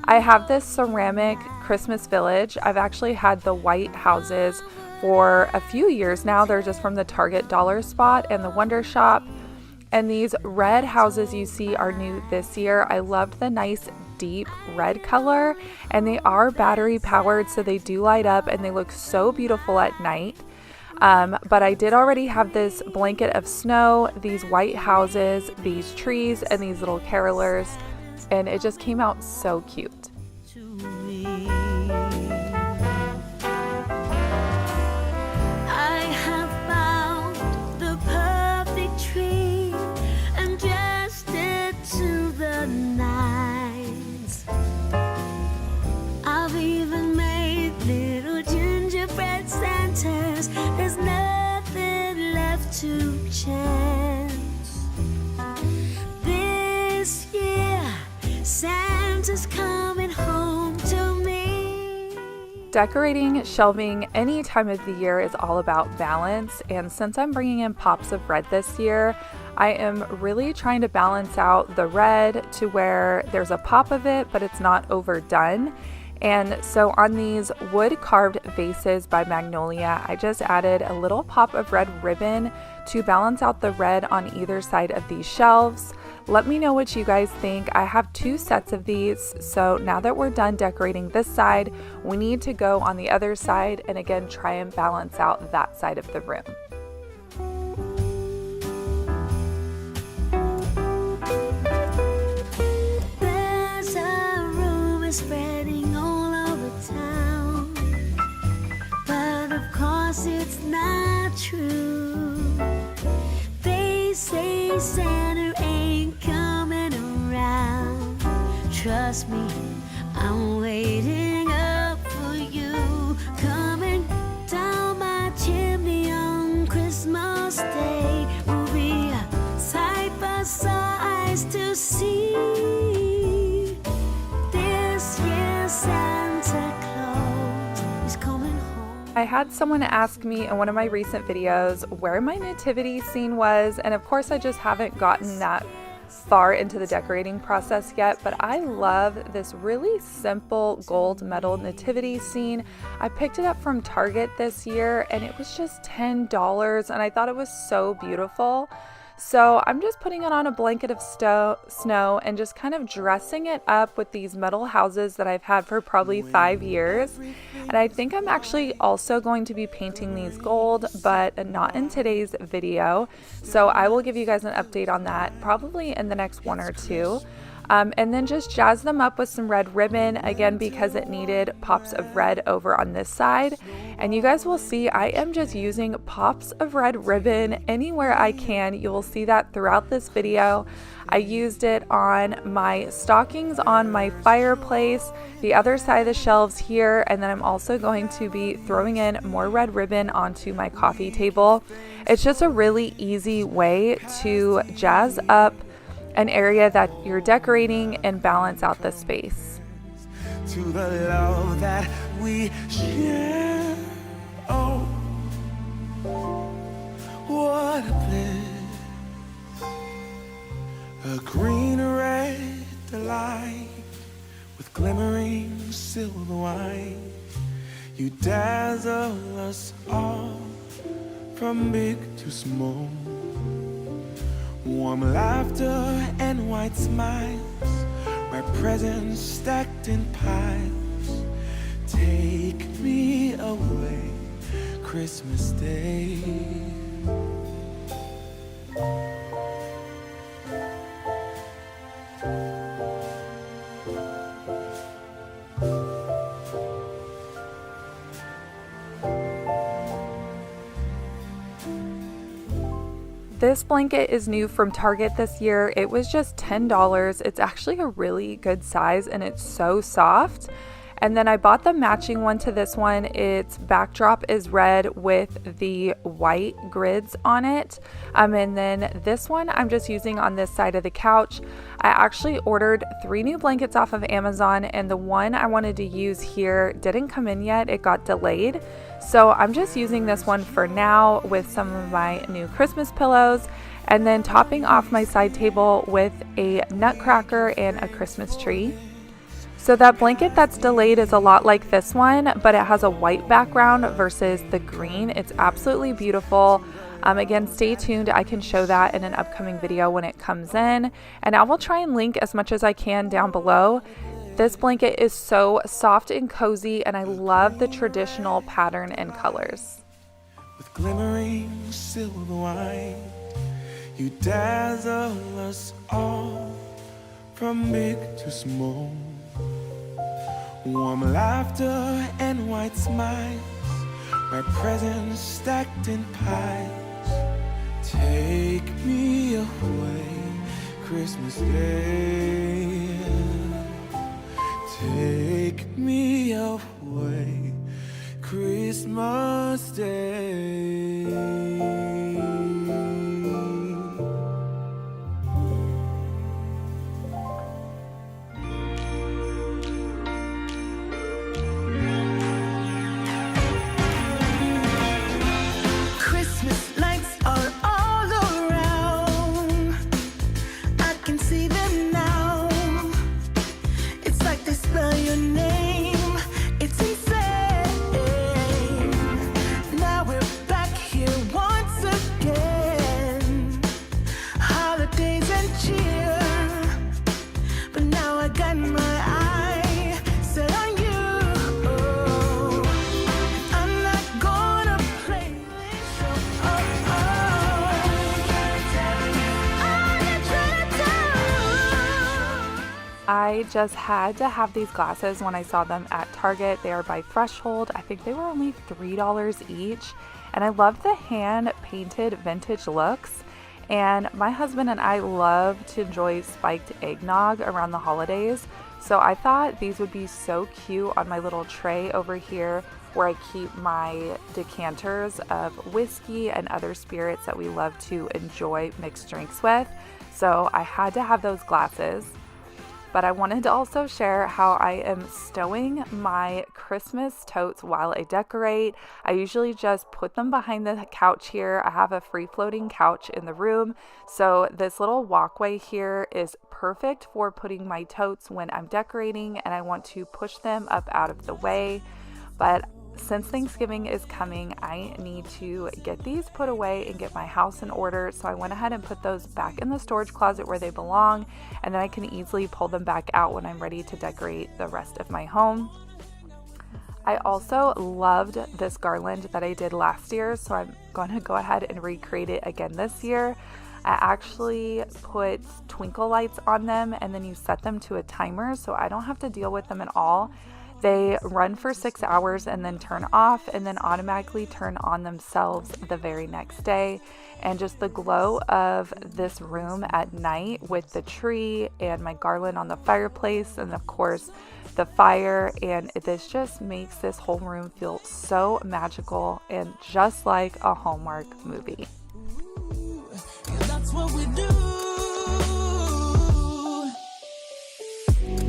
I have this ceramic Christmas village. I've actually had the white houses for a few years now. They're just from the Target Dollar Spot and the Wonder Shop. And these red houses you see are new this year. I loved the nice deep red color, and they are battery powered, so they do light up and they look so beautiful at night. But I did already have this blanket of snow, these white houses, these trees, and these little carolers, and it just came out so cute. I have found the perfect tree and dressed it to the nines. I've even made little gingerbread Santas. There's nothing left to chance. This year, Santa's coming home to me. Decorating shelving any time of the year is all about balance, and since I'm bringing in pops of red this year, I am really trying to balance out the red to where there's a pop of it, but it's not overdone. And so on these wood carved vases by Magnolia, I just added a little pop of red ribbon to balance out the red on either side of these shelves. Let me know what you guys think. I have 2 sets of these, so now that we're done decorating this side, we need to go on the other side and again try and balance out that side of the room. There's a rumor spreading all over town, but of course it's not true. They say Santa ain't coming around. Trust me, I'm waiting up for you. Coming down my chimney on Christmas Day. We'll be side by side to see. This year Santa Claus is coming home. I had someone ask me in one of my recent videos where my nativity scene was, and of course I just haven't gotten that far into the decorating process yet, but I love this really simple gold metal nativity scene. I picked it up from Target this year and it was just $10 and I thought it was so beautiful. So I'm just putting it on a blanket of snow and just kind of dressing it up with these metal houses that I've had for probably 5 years. And I think I'm actually also going to be painting these gold, but not in today's video. So I will give you guys an update on that probably in the next 1 or 2. And then just jazz them up with some red ribbon, again, because it needed pops of red over on this side. And you guys will see I am just using pops of red ribbon anywhere I can. You will see that throughout this video. I used it on my stockings on my fireplace, the other side of the shelves here, and then I'm also going to be throwing in more red ribbon onto my coffee table. It's just a really easy way to jazz up an area that you're decorating and balance out the space. To the love that we share. Oh, what a bliss. A green red delight with glimmering silver wine. You dazzle us all from big to small. Warm laughter and white smiles, my presents stacked in piles. Take me away, Christmas Day. This blanket is new from Target this year. It was just $10. It's actually a really good size and it's so soft. And then I bought the matching one to this one. Its backdrop is red with the white grids on it. And then this one I'm just using on this side of the couch. I actually ordered 3 new blankets off of Amazon, and the one I wanted to use here didn't come in yet. It got delayed. So I'm just using this one for now with some of my new Christmas pillows, and then topping off my side table with a nutcracker and a Christmas tree. So that blanket that's delayed is a lot like this one, but it has a white background versus the green. It's absolutely beautiful. Again, stay tuned. I can show that in an upcoming video when it comes in, and I will try and link as much as I can down below. This blanket is so soft and cozy, and I love the traditional pattern and colors. With glimmering silver wine, you dazzle us all from big to small. Warm laughter and white smiles, my presents stacked in piles. Take me away, Christmas Day. Take me away, Christmas Day. I just had to have these glasses when I saw them at Target. They are by Threshold. I think they were only $3 each. And I love the hand painted vintage looks. And my husband and I love to enjoy spiked eggnog around the holidays. So I thought these would be so cute on my little tray over here where I keep my decanters of whiskey and other spirits that we love to enjoy mixed drinks with. So I had to have those glasses. But I wanted to also share how I am stowing my Christmas totes while I decorate. I usually just put them behind the couch here. I have a free floating couch in the room. So this little walkway here is perfect for putting my totes when I'm decorating and I want to push them up out of the way. But since Thanksgiving is coming, I need to get these put away and get my house in order. So I went ahead and put those back in the storage closet where they belong, and then I can easily pull them back out when I'm ready to decorate the rest of my home. I also loved this garland that I did last year, so I'm going to go ahead and recreate it again this year. I actually put twinkle lights on them, and then you set them to a timer so I don't have to deal with them at all. They run for 6 hours and then turn off, and then automatically turn on themselves the very next day. And just the glow of this room at night with the tree and my garland on the fireplace, and of course the fire, and this just makes this whole room feel so magical and just like a Hallmark movie. That's what we do.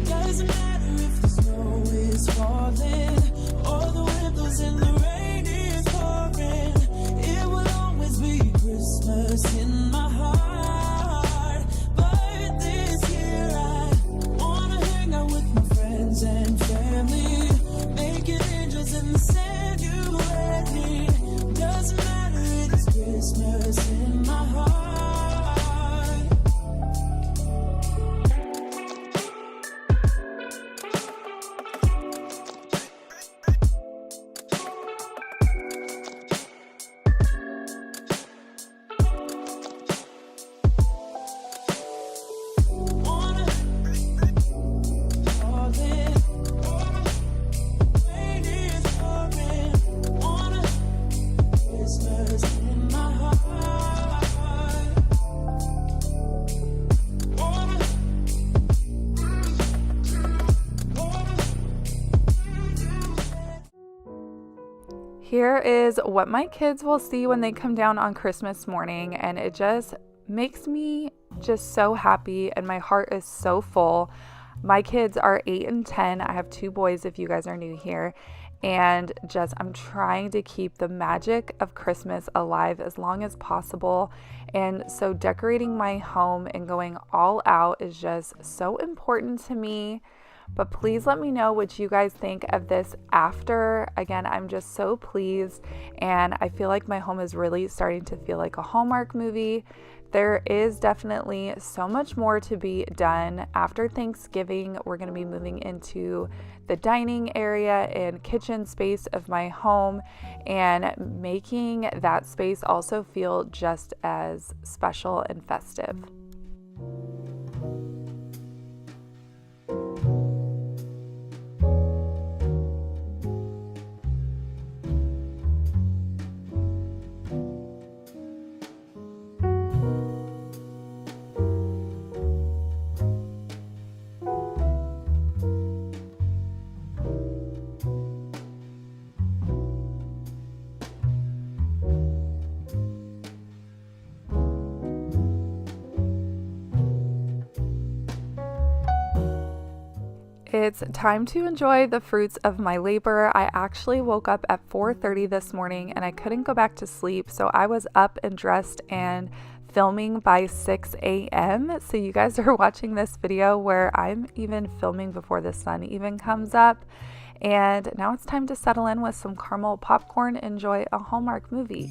Doesn't matter if the snow is falling or the windows and the rain is pouring. It will always be Christmas in my heart. But this year I wanna hang out with my friends and family, making angels in the sand you let me. Doesn't matter, it is Christmas in my heart. Here is what my kids will see when they come down on Christmas morning, and it just makes me just so happy, and my heart is so full. My kids are 8 and 10. I have 2 boys if you guys are new here, and just I'm trying to keep the magic of Christmas alive as long as possible. And so decorating my home and going all out is just so important to me. But please let me know what you guys think of this after. Again, I'm just so pleased, and I feel like my home is really starting to feel like a Hallmark movie. There is definitely so much more to be done. After Thanksgiving, we're going to be moving into the dining area and kitchen space of my home, and making that space also feel just as special and festive. It's time to enjoy the fruits of my labor. I actually woke up at 4:30 this morning and I couldn't go back to sleep, so I was up and dressed and filming by 6 a.m. So you guys are watching this video where I'm even filming before the sun even comes up. And now it's time to settle in with some caramel popcorn and enjoy a Hallmark movie.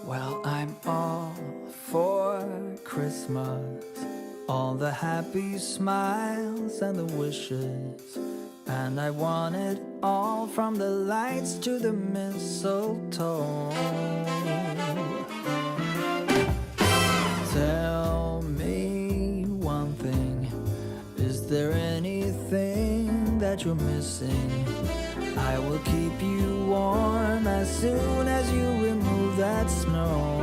Well, I'm all for Christmas, all the happy smiles and the wishes, and I want it all, from the lights to the mistletoe. Tell me one thing, is there anything that you're missing? I will keep you warm as soon as you remove that snow.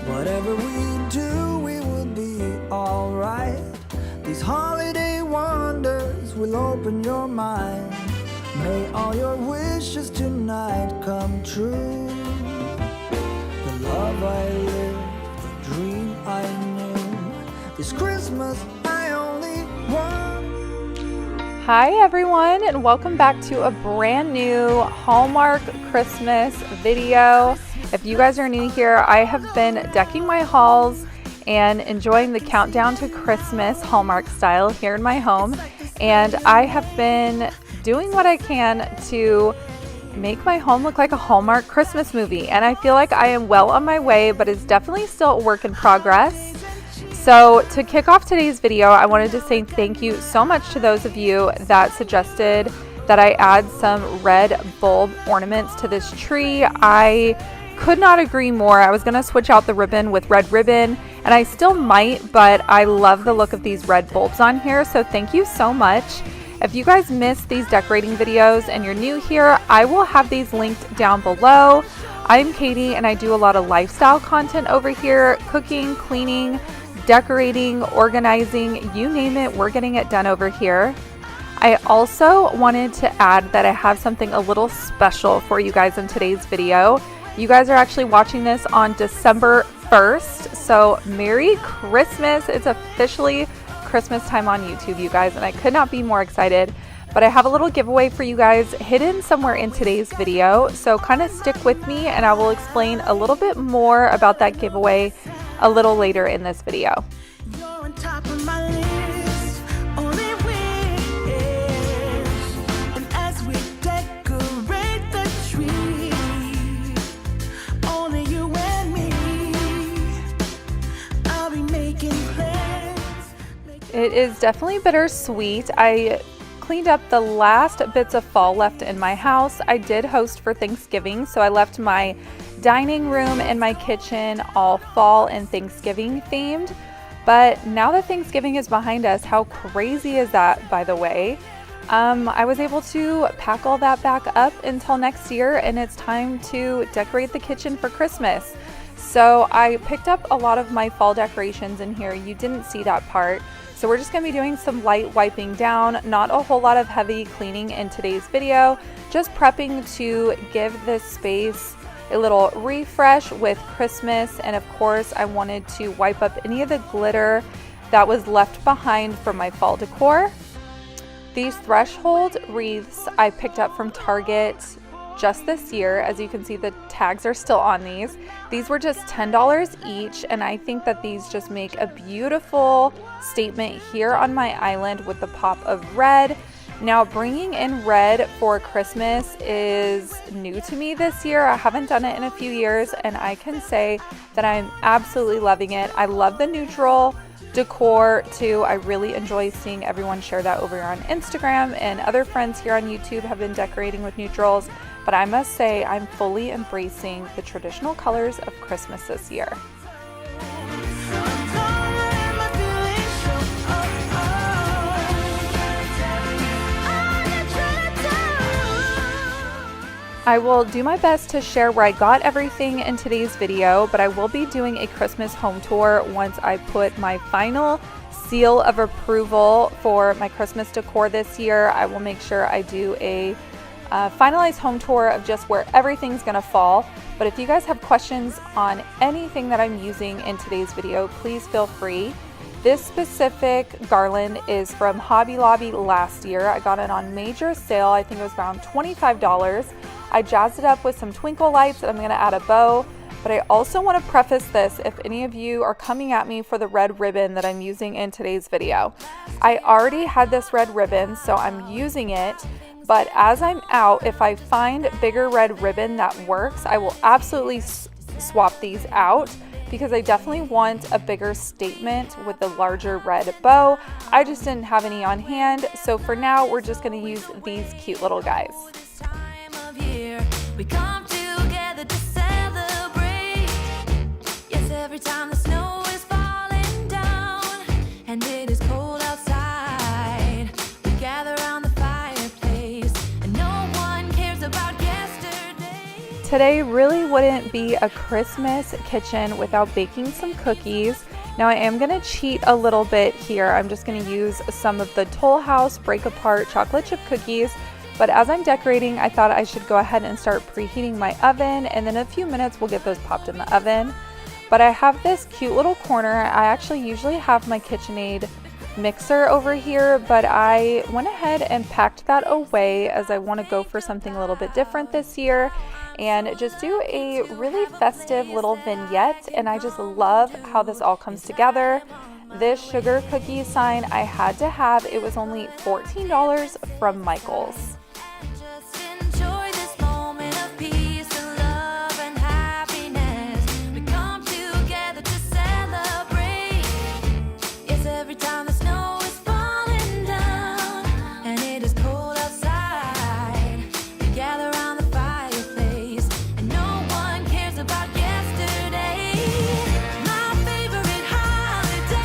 Whatever we do, we will be alright. These holiday wonders will open your mind. May all your wishes tonight come true. The love I lived, the dream I knew, this Christmas I only want Hi everyone, and welcome back to a brand new Hallmark Christmas video. If you guys are new here, I have been decking my halls and enjoying the countdown to Christmas Hallmark style here in my home. And I have been doing what I can to make my home look like a Hallmark Christmas movie. And I feel like I am well on my way, but it's definitely still a work in progress. So to kick off today's video, I wanted to say thank you so much to those of you that suggested that I add some red bulb ornaments to this tree. I could not agree more. I was going to switch out the ribbon with red ribbon, and I still might, but I love the look of these red bulbs on here, so thank you so much. If you guys missed these decorating videos and you're new here, I will have these linked down below. I'm Katie, and I do a lot of lifestyle content over here, cooking, cleaning, decorating, organizing, you name it, we're getting it done over here. I also wanted to add that I have something a little special for you guys in today's video. You guys are actually watching this on December 1st, so Merry Christmas. It's officially Christmas time on YouTube, you guys, and I could not be more excited. But I have a little giveaway for you guys hidden somewhere in today's video, so kind of stick with me and I will explain a little bit more about that giveaway a little later in this video. You're on top of my list, only wish. And as we decorate the tree, only you and me, I'll be making plans. It is definitely bittersweet. I cleaned up the last bits of fall left in my house. I did host for Thanksgiving, so I left my dining room and my kitchen all fall and Thanksgiving themed. But now that Thanksgiving is behind us, how crazy is that, by the way? I was able to pack all that back up until next year, and it's time to decorate the kitchen for Christmas. So I picked up a lot of my fall decorations in here. You didn't see that part. So we're just going to be doing some light wiping down, not a whole lot of heavy cleaning in today's video, just prepping to give this space a little refresh with Christmas. And of course, I wanted to wipe up any of the glitter that was left behind from my fall decor. These threshold wreaths I picked up from Target just this year. As you can see, the tags are still on these. These were just $10 each, and I think that these just make a beautiful statement here on my island with the pop of red. Now, bringing in red for Christmas is new to me this year. I haven't done it in a few years, and I can say that I'm absolutely loving it. I love the neutral decor too. I really enjoy seeing everyone share that over on Instagram, and other friends here on YouTube have been decorating with neutrals. But I must say, I'm fully embracing the traditional colors of Christmas this year. I will do my best to share where I got everything in today's video, but I will be doing a Christmas home tour once I put my final seal of approval for my Christmas decor this year. I will make sure I do a finalized home tour of just where everything's gonna fall. But if you guys have questions on anything that I'm using in today's video, please feel free. This specific garland is from Hobby Lobby last year. I got it on major sale. I think it was around $25. I jazzed it up with some twinkle lights, and I'm gonna add a bow. But I also want to preface this, if any of you are coming at me for the red ribbon that I'm using in today's video. I already had this red ribbon, so I'm using it. But as I'm out, if I find bigger red ribbon that works, I will absolutely swap these out, because I definitely want a bigger statement with the larger red bow. I just didn't have any on hand, so for now we're just going to use these cute little guys. We come together to celebrate. Yes, every time the snow is falling down and it is cold outside, we gather around the fireplace and no one cares about yesterday. Today really wouldn't be a Christmas kitchen without baking some cookies. Now I am going to cheat a little bit here. I'm just going to use some of the Toll House Break Apart chocolate chip cookies. But as I'm decorating, I thought I should go ahead and start preheating my oven, and then in a few minutes we'll get those popped in the oven. But I have this cute little corner. I actually usually have my KitchenAid mixer over here, but I went ahead and packed that away as I want to go for something a little bit different this year and just do a really festive little vignette. And I just love how this all comes together. This sugar cookie sign I had to have. It was only $14 from Michael's. Just enjoy this moment of peace and love and happiness. We come together to celebrate. It's every time the snow is falling down and it is cold outside. We gather around the fireplace and no one cares about yesterday. My favorite holiday.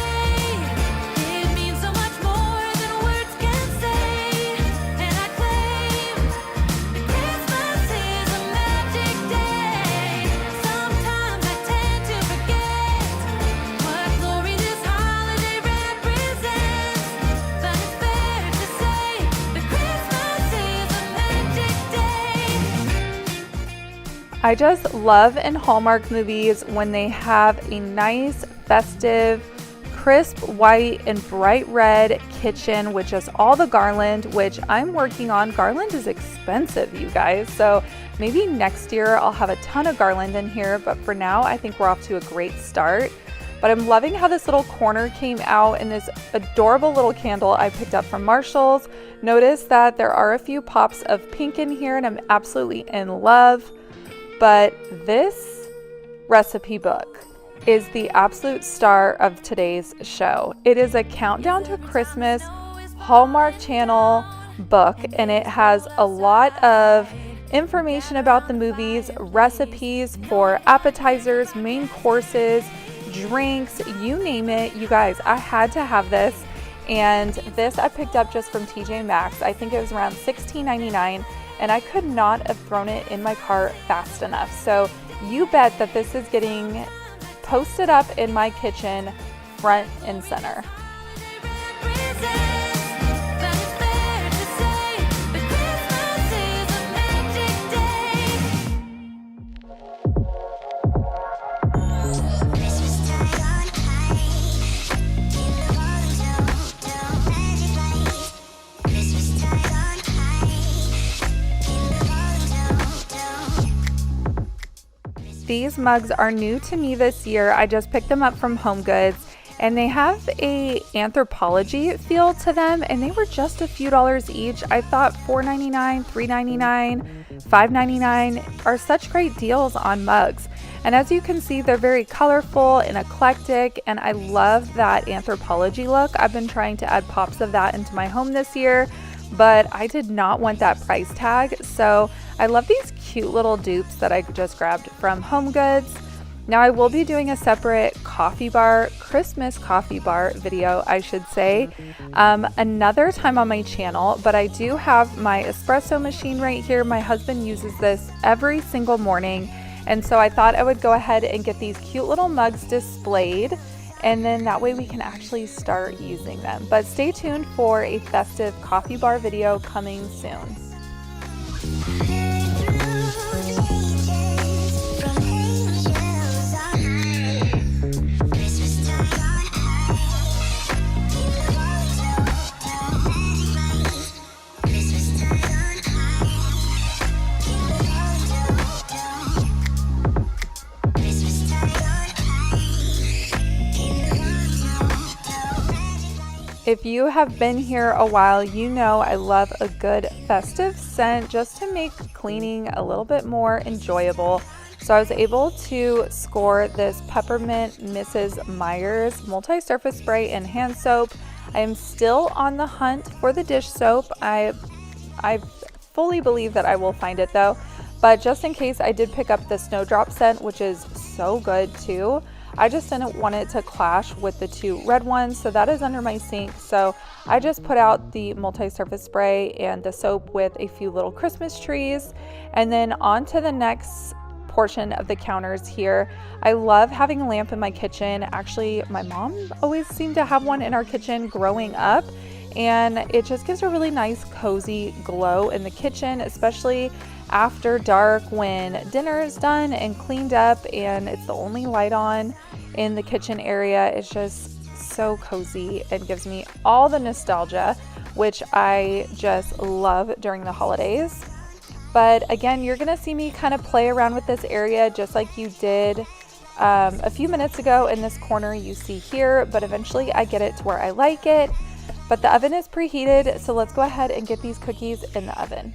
It means so much more than words can say. And I claim that Christmas is a magic day. Sometimes I tend to forget what glory this holiday represents. But it's fair to say that Christmas is a magic day. I just love in Hallmark movies when they have a nice, festive, crisp white and bright red kitchen with just all the garland, which I'm working on. Garland is expensive, you guys, so maybe next year I'll have a ton of garland in here, but for now I think we're off to a great start. But I'm loving how this little corner came out in this adorable little candle I picked up from Marshall's. Notice that there are a few pops of pink in here and I'm absolutely in love. But this recipe book is the absolute star of today's show. It is a countdown to Christmas Hallmark Channel book, and it has a lot of information about the movies, recipes for appetizers, main courses, drinks, you name it. You guys, I had to have this, and this I picked up just from TJ Maxx. I think it was around $16.99, and I could not have thrown it in my cart fast enough. So you bet that this is getting posted up in my kitchen front and center. These mugs are new to me this year. I just picked them up from Home Goods, and they have a anthropology feel to them, and they were just a few dollars each. I thought $4.99, $3.99, $5.99 are such great deals on mugs. And as you can see, they're very colorful and eclectic, and I love that anthropology look. I've been trying to add pops of that into my home this year, but I did not want that price tag. So I love these cute little dupes that I just grabbed from Home Goods. Now I will be doing a separate coffee bar, Christmas coffee bar video, I should say, another time on my channel, but I do have my espresso machine right here. My husband uses this every single morning, and so I thought I would go ahead and get these cute little mugs displayed, and then that way we can actually start using them. But stay tuned for a festive coffee bar video coming soon. If you have been here a while, you know I love a good festive scent just to make cleaning a little bit more enjoyable. So I was able to score this Peppermint Mrs. Meyer's multi-surface spray and hand soap. I am still on the hunt for the dish soap. I fully believe that I will find it though. But just in case, I did pick up the Snowdrop scent, which is so good too. I just didn't want it to clash with the two red ones, so that is under my sink. So I just put out the multi-surface spray and the soap with a few little Christmas trees, and then on to the next portion of the counters here. I love having a lamp in my kitchen. Actually, my mom always seemed to have one in our kitchen growing up, and it just gives a really nice cozy glow in the kitchen, especially after dark when dinner is done and cleaned up and it's the only light on in the kitchen area. It's just so cozy and gives me all the nostalgia, which I just love during the holidays. But again, you're gonna see me kind of play around with this area just like you did a few minutes ago in this corner you see here, but eventually I get it to where I like it. But the oven is preheated, so let's go ahead and get these cookies in the oven.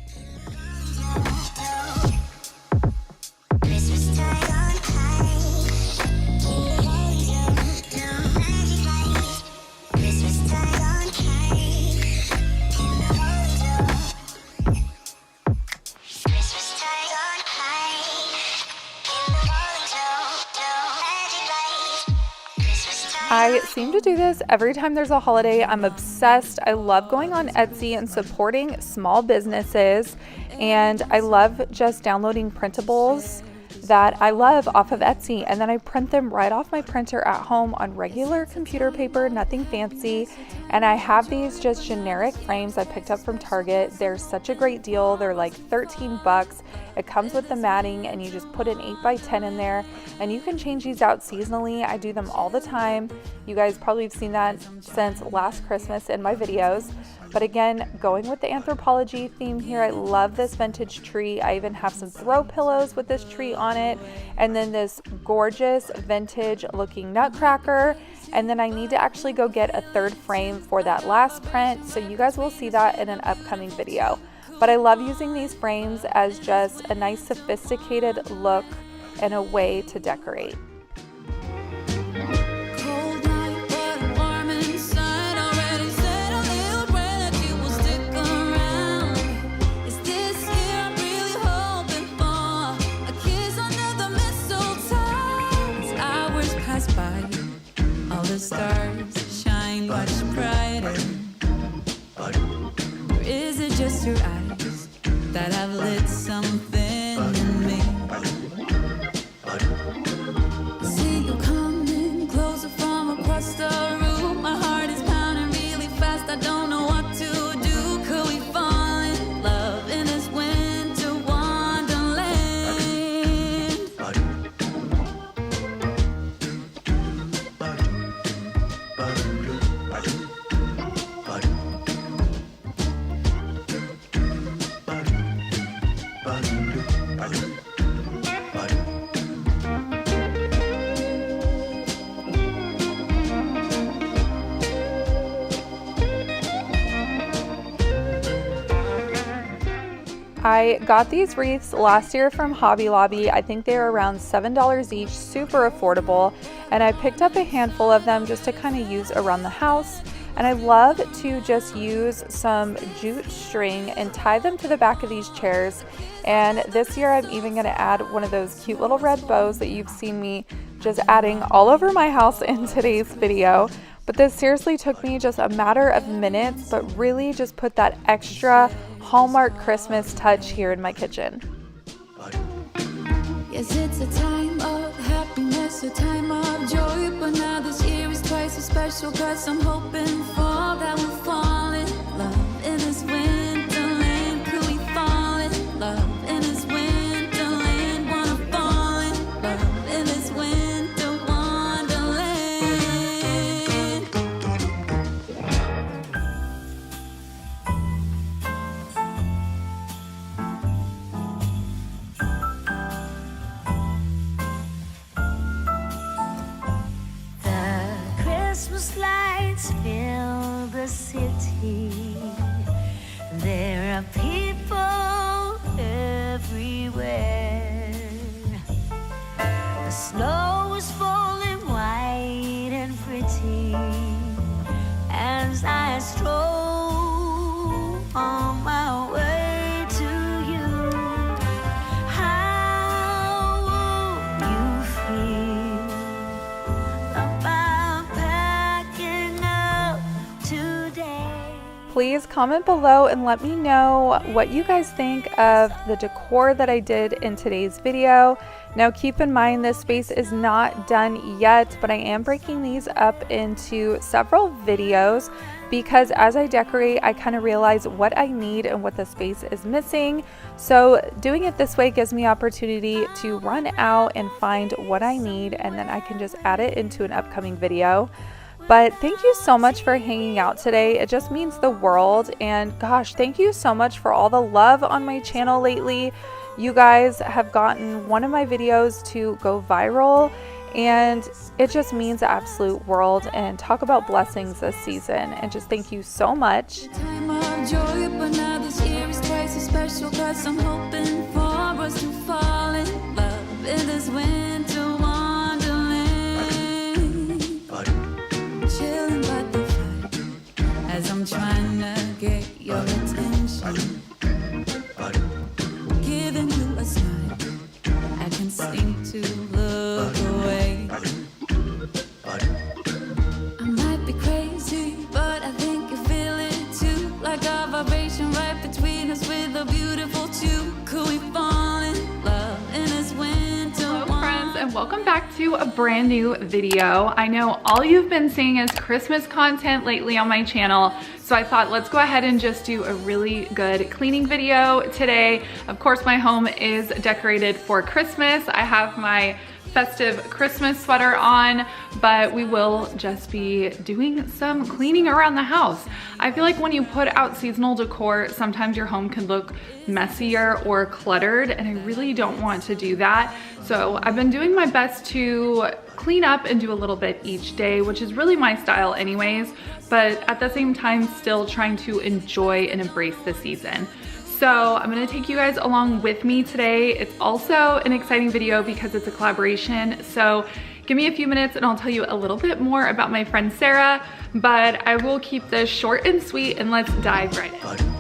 I seem to do this every time there's a holiday. I'm obsessed. I love going on Etsy and supporting small businesses, and I love just downloading printables that I love off of Etsy, and then I print them right off my printer at home on regular computer paper, nothing fancy. And I have these just generic frames I picked up from Target. They're such a great deal. They're like 13 bucks. It comes with the matting, and you just put an 8x10 in there, and you can change these out seasonally. I do them all the time. You guys probably have seen that since last Christmas in my videos. But again, going with the anthropology theme here, I love this vintage tree. I even have some throw pillows with this tree on it, and then this gorgeous vintage looking nutcracker. And then I need to actually go get a third frame for that last print, so you guys will see that in an upcoming video. But I love using these frames as just a nice sophisticated look and a way to decorate. Stars shine much brighter. Or is it just your eyes that have lit something in me? See you coming closer from across the room. My heart is pounding really fast. I don't know what to do. Could we fall in love in this winter wonderland? I got these wreaths last year from Hobby Lobby. I think they were around $7 each, super affordable. And I picked up a handful of them just to kind of use around the house. And I love to just use some jute string and tie them to the back of these chairs. And this year I'm even going to add one of those cute little red bows that you've seen me just adding all over my house in today's video. But this seriously took me just a matter of minutes, but really just put that extra Hallmark Christmas touch here in my kitchen. Yes, it's a time of happiness, a time of joy, but now this year is twice as special, 'cause I'm hoping for that we'll fall in love in this winterland. Could we fall in love in this winterland? Wanna fall in love in this winter wonderland. The Christmas lights fill the city. There are people everywhere. The snow is falling white and pretty as I stroll on my way to you. How would you feel about packing up today? Please comment below and let me know what you guys think of the decor that I did in today's video. Now keep in mind this space is not done yet, but I am breaking these up into several videos because as I decorate, I kind of realize what I need and what the space is missing. So doing it this way gives me opportunity to run out and find what I need, and then I can just add it into an upcoming video. But thank you so much for hanging out today. It just means the world. And gosh, thank you so much for all the love on my channel lately. You guys have gotten one of my videos to go viral, and it just means the absolute world. And talk about blessings this season. And just thank you so much. Time of joy, but now this year is twice as special, 'cause I'm hoping for us to fall in love in this winter wonderland. Chilling by the fire as I'm trying to get your attention. Giving you a smile, I can seem to look away. I might be crazy, but I think you feel it too. Like a vibration right between us with a beautiful two. Could we fall in love in this winter? Hello friends, and welcome back to a brand new video. I know all you've been seeing is Christmas content lately on my channel, so I thought let's go ahead and just do a really good cleaning video today. Of course, my home is decorated for Christmas. I have my festive Christmas sweater on, but we will just be doing some cleaning around the house. I feel like when you put out seasonal decor, sometimes your home can look messier or cluttered, and I really don't want to do that. So I've been doing my best to clean up and do a little bit each day, which is really my style anyways, but at the same time still trying to enjoy and embrace the season. So I'm gonna take you guys along with me today. It's also an exciting video because it's a collaboration. So give me a few minutes and I'll tell you a little bit more about my friend Sarah, but I will keep this short and sweet, and let's dive right in.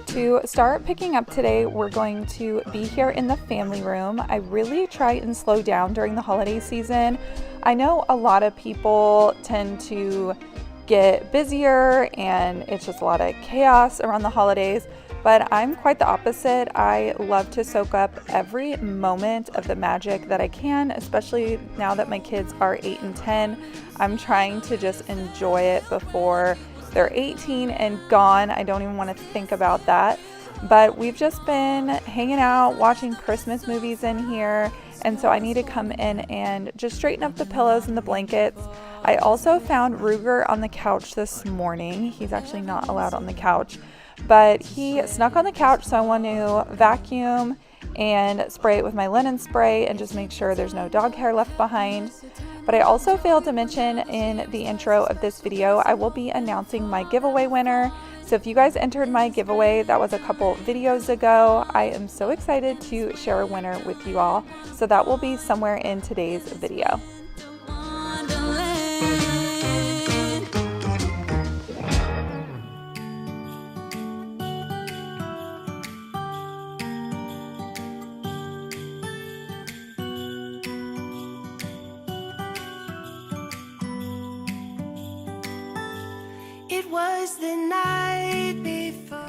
To start picking up today, we're going to be here in the family room. I really try and slow down during the holiday season. I know a lot of people tend to get busier and it's just a lot of chaos around the holidays, but I'm quite the opposite. I love to soak up every moment of the magic that I can, especially now that my kids are 8 and 10. I'm trying to just enjoy it before they're 18 and gone. I don't even want to think about that. But we've just been hanging out, watching Christmas movies in here, and so I need to come in and just straighten up the pillows and the blankets. I also found Ruger on the couch this morning. He's actually not allowed on the couch, but he snuck on the couch, so I want to vacuum and spray it with my linen spray and just make sure there's no dog hair left behind. But I also failed to mention in the intro of this video, I will be announcing my giveaway winner. So if you guys entered my giveaway, that was a couple videos ago, I am so excited to share a winner with you all. So that will be somewhere in today's video. It was the night before,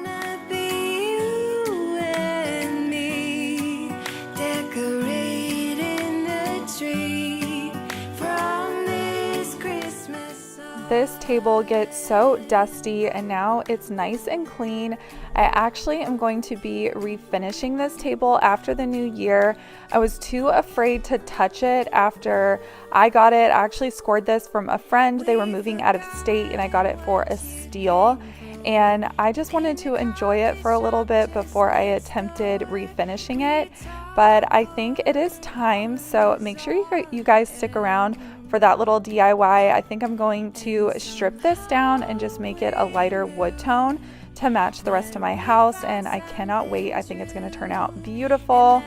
gonna be you and me, decorating the tree from this Christmas song. This table gets so dusty and now it's nice and clean. I actually am going to be refinishing this table after the new year. I was too afraid to touch it after I got it. I actually scored this from a friend. They were moving out of state and I got it for a steal. And I just wanted to enjoy it for a little bit before I attempted refinishing it. But I think it is time, so make sure you guys stick around for that little DIY. I think I'm going to strip this down and just make it a lighter wood tone to match the rest of my house, and I cannot wait. I think it's going to turn out beautiful.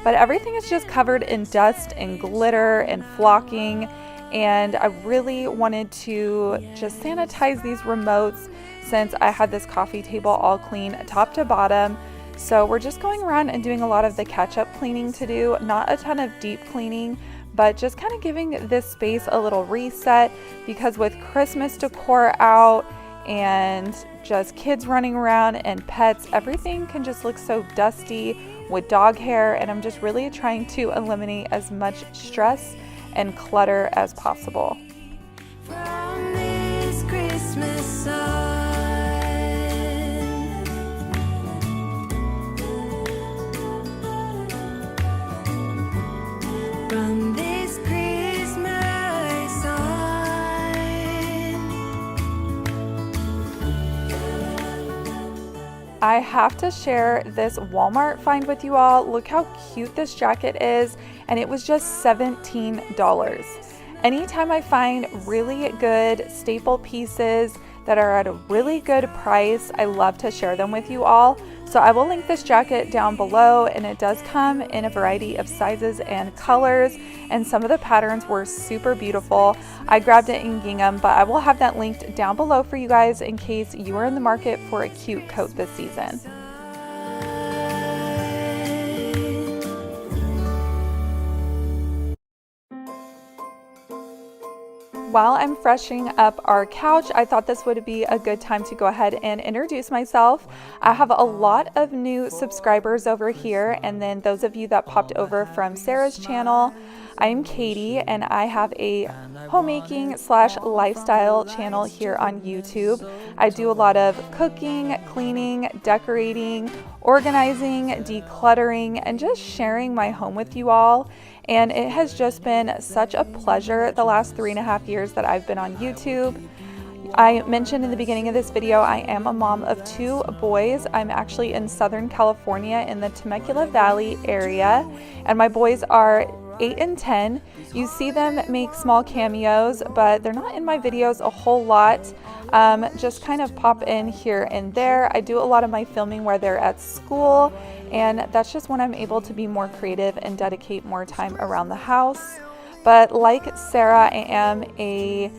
But everything is just covered in dust and glitter and flocking, and I really wanted to just sanitize these remotes since I had this coffee table all clean top to bottom. So we're just going around and doing a lot of the catch-up cleaning to do, not a ton of deep cleaning, but just kind of giving this space a little reset, because with Christmas decor out and just kids running around and pets, everything can just look so dusty with dog hair, and I'm just really trying to eliminate as much stress and clutter as possible. From this Christmas song. From this Christmas I have to share this Walmart find with you all. Look how cute this jacket is, and it was just $17. Anytime I find really good staple pieces that are at a really good price, I love to share them with you all. So I will link this jacket down below, and it does come in a variety of sizes and colors, and some of the patterns were super beautiful. I grabbed it in gingham, but I will have that linked down below for you guys in case you are in the market for a cute coat this season. While I'm freshening up our couch, I thought this would be a good time to go ahead and introduce myself. I have a lot of new subscribers over here, and then those of you that popped over from Sarah's channel. I'm Katie, and I have a homemaking / lifestyle channel here on YouTube. I do a lot of cooking, cleaning, decorating, organizing, decluttering, and just sharing my home with you all. And it has just been such a pleasure the last 3.5 years that I've been on YouTube. I mentioned in the beginning of this video, I am a mom of 2 boys. I'm actually in Southern California in the Temecula Valley area, and my boys are 8 and 10. You see them make small cameos, but they're not in my videos a whole lot. Just kind of pop in here and there. I do a lot of my filming where they're at school, and that's just when I'm able to be more creative and dedicate more time around the house. But like Sarah, I am a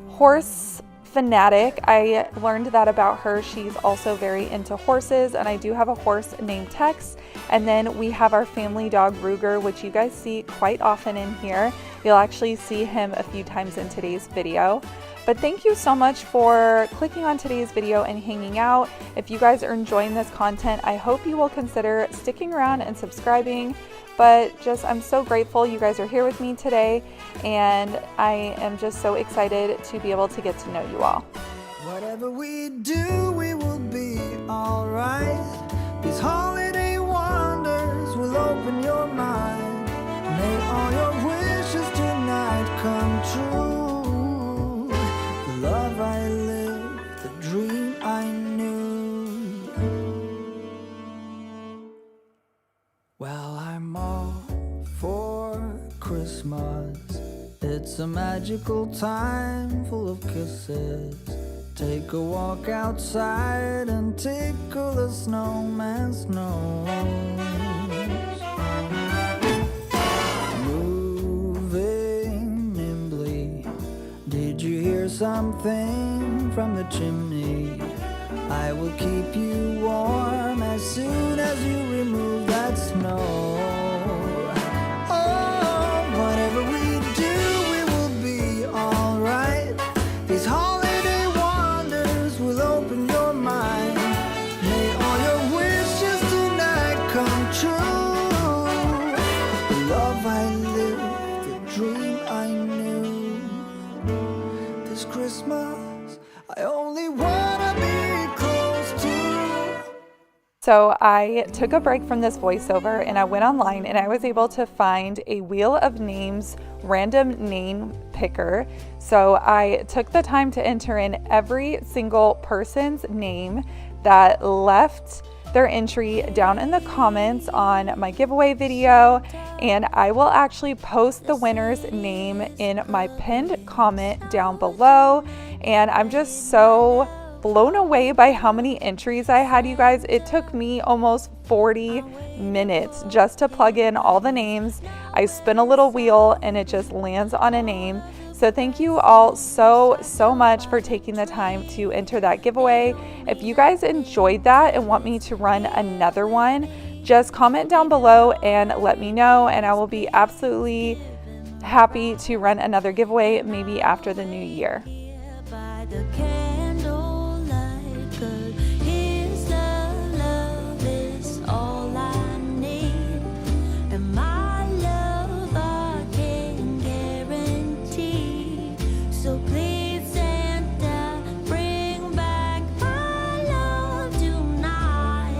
horse fanatic. I learned that about her. She's also very into horses, and I do have a horse named Tex. And then we have our family dog Ruger, which you guys see quite often in here. You'll actually see him a few times in today's video. But thank you so much for clicking on today's video and hanging out. If you guys are enjoying this content, I hope you will consider sticking around and subscribing. But I'm so grateful you guys are here with me today, and I am just so excited to be able to get to know you all. Whatever we do, we will be alright. These holiday wonders will open your mind. May all your wishes tonight come true. The love I lived, the dream I knew. Well, I'm all for Christmas. It's a magical time full of kisses. Take a walk outside and tickle the snowman's nose. Moving nimbly, did you hear something from the chimney? I will keep you warm as soon as you remove that snow. Oh, whatever we do, we will be alright. These holiday wonders will open your mind. May all your wishes tonight come true. The love I lived, the dream I knew. This Christmas, I only wanna be close to. So I took a break from this voiceover, and I went online, and I was able to find a Wheel of Names random name picker. So I took the time to enter in every single person's name that left their entry down in the comments on my giveaway video, and I will actually post the winner's name in my pinned comment down below. And I'm just so blown away by how many entries I had, you guys. It took me almost 40 minutes just to plug in all the names. I spin a little wheel and it just lands on a name. So thank you all so much for taking the time to enter that giveaway. If you guys enjoyed that and want me to run another one, just comment down below and let me know, and I will be absolutely happy to run another giveaway maybe after the new year. By the candlelight, 'cause His love is all I need, and my love I can guarantee. So please Santa, bring back my love tonight.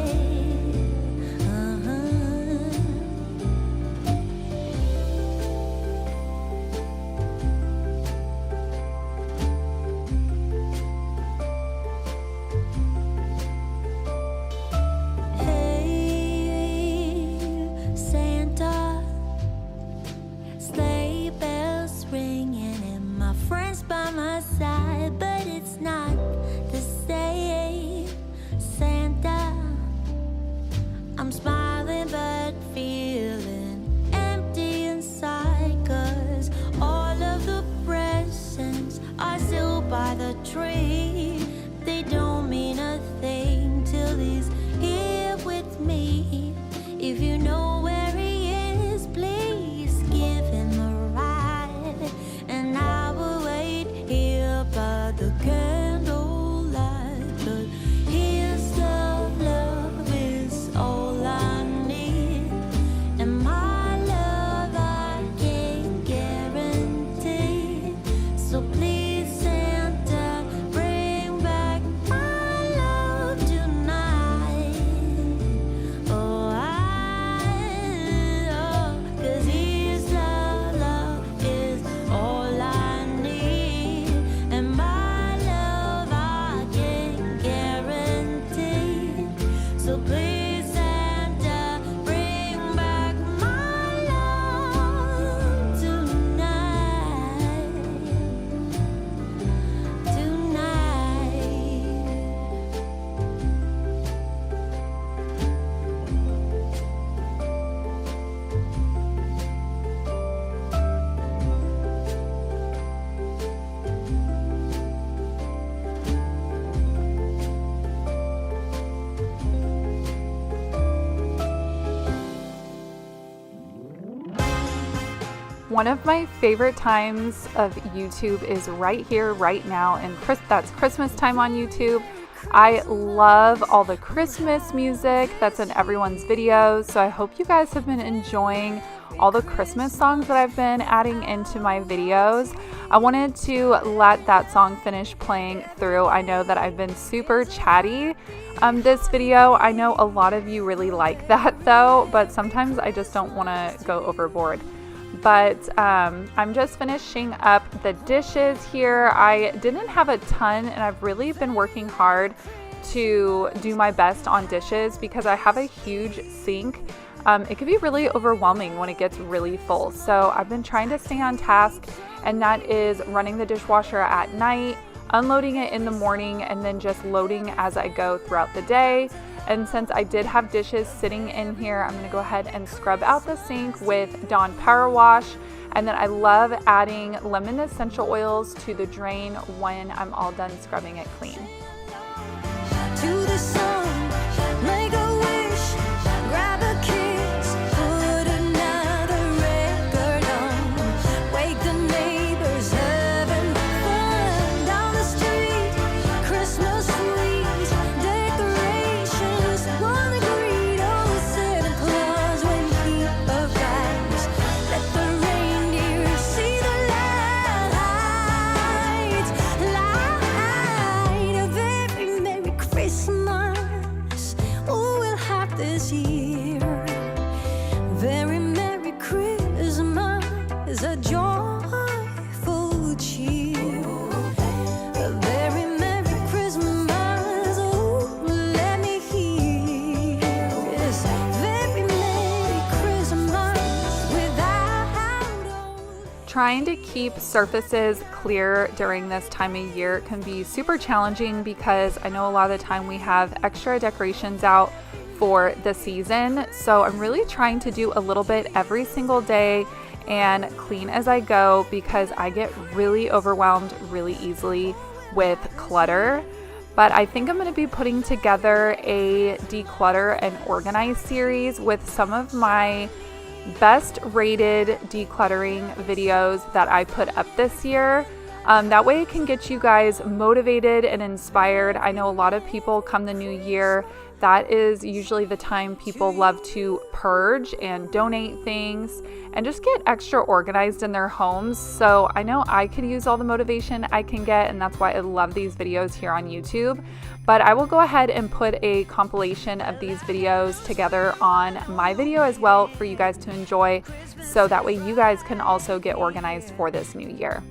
So please, Santa, bring back my love tonight. One of my favorite times of YouTube is right here, right now, and that's Christmas time on YouTube. I love all the Christmas music that's in everyone's videos, so I hope you guys have been enjoying all the Christmas songs that I've been adding into my videos. I wanted to let that song finish playing through. I know that I've been super chatty this video. I know a lot of you really like that though, but sometimes I just don't want to go overboard. But I'm just finishing up the dishes here. I didn't have a ton, and I've really been working hard to do my best on dishes because I have a huge sink. It can be really overwhelming when it gets really full. So I've been trying to stay on task, and that is running the dishwasher at night, unloading it in the morning, and then just loading as I go throughout the day. And since I did have dishes sitting in here, I'm going to go ahead and scrub out the sink with Dawn Power Wash. And then I love adding lemon essential oils to the drain when I'm all done scrubbing it clean. To the sun, make a wish, grab a kiss, put another record on, wake the neighbors, having fun down the street, Christmas sweet decorations, wanna greet old Santa Claus when he arrives, let the reindeer see the light of every Merry Christmas. Oh, we'll have this year. Very Merry Christmas, a joyful cheer. A very Merry Christmas, oh, let me hear. Yes, very Merry Christmas without. Trying to keep surfaces clear during this time of year can be super challenging because I know a lot of the time we have extra decorations out for the season. So I'm really trying to do a little bit every single day and clean as I go because I get really overwhelmed really easily with clutter. But I think I'm going to be putting together a declutter and organize series with some of my best rated decluttering videos that I put up this year. That way it can get you guys motivated and inspired. I know a lot of people come the new year, that is usually the time people love to purge and donate things and just get extra organized in their homes. So I know I could use all the motivation I can get, and that's why I love these videos here on YouTube. But I will go ahead and put a compilation of these videos together on my video as well for you guys to enjoy, so that way you guys can also get organized for this new year.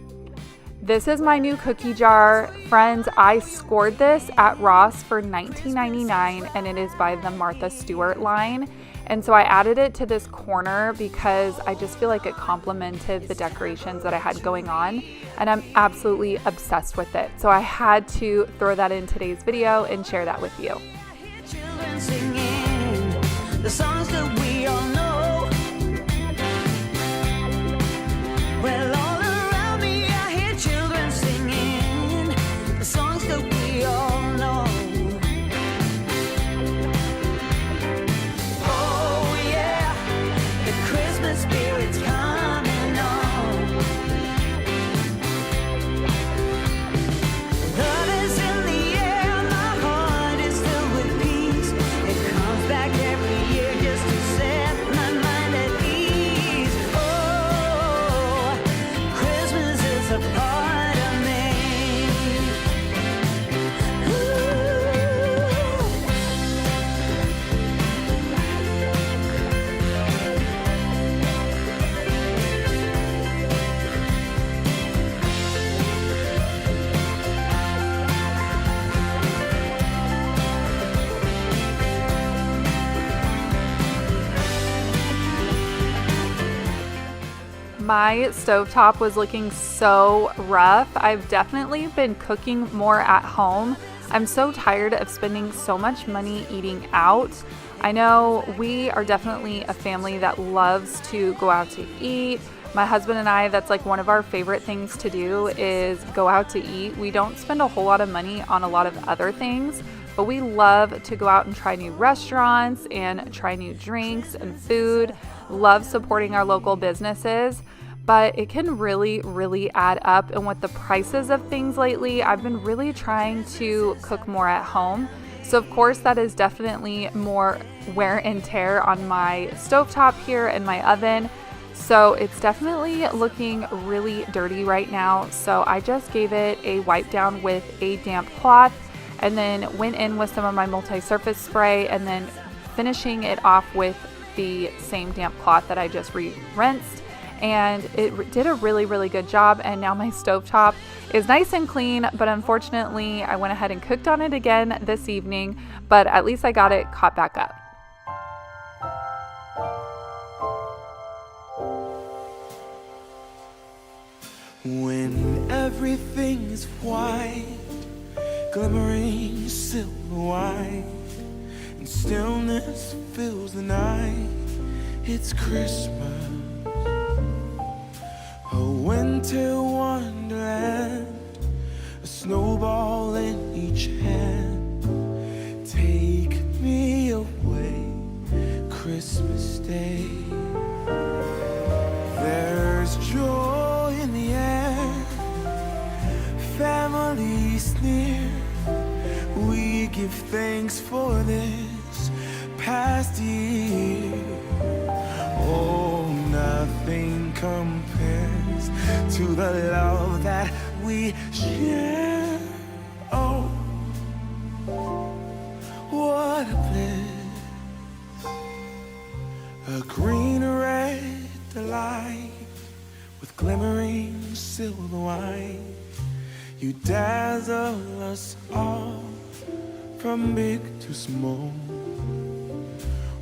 This is my new cookie jar. Friends, I scored this at Ross for $19.99, and it is by the Martha Stewart line. And so I added it to this corner because I just feel like it complemented the decorations that I had going on, and I'm absolutely obsessed with it. So I had to throw that in today's video and share that with you. Children singing the songs that we all know. Well, all around me I hear children singing the songs that we all know. Oh yeah, the Christmas spirit's coming on. Love is in the air, my heart is filled with peace. It comes back every year just to set my My stovetop was looking so rough. I've definitely been cooking more at home. I'm so tired of spending so much money eating out. I know we are definitely a family that loves to go out to eat. My husband and I, that's like one of our favorite things to do is go out to eat. We don't spend a whole lot of money on a lot of other things, but we love to go out and try new restaurants and try new drinks and food. Love supporting our local businesses, but it can really add up. And with the prices of things lately, I've been really trying to cook more at home. So of course that is definitely more wear and tear on my stovetop here and my oven. So it's definitely looking really dirty right now. So I just gave it a wipe down with a damp cloth and then went in with some of my multi-surface spray and then finishing it off with the same damp cloth that I just rinsed, and it did a really good job. And now my stovetop is nice and clean, but unfortunately I went ahead and cooked on it again this evening, but at least I got it caught back up. When everything is white, glimmering silver white, and stillness fills the night, it's Christmas, a winter wonderland, a snowball in each hand. Take me away, Christmas Day. There's joy in the air, family's near. We give thanks for this past year. Oh, nothing compares to the love that we share. Oh, what a bliss, a green red delight with glimmering silver white. You dazzle us all from big to small.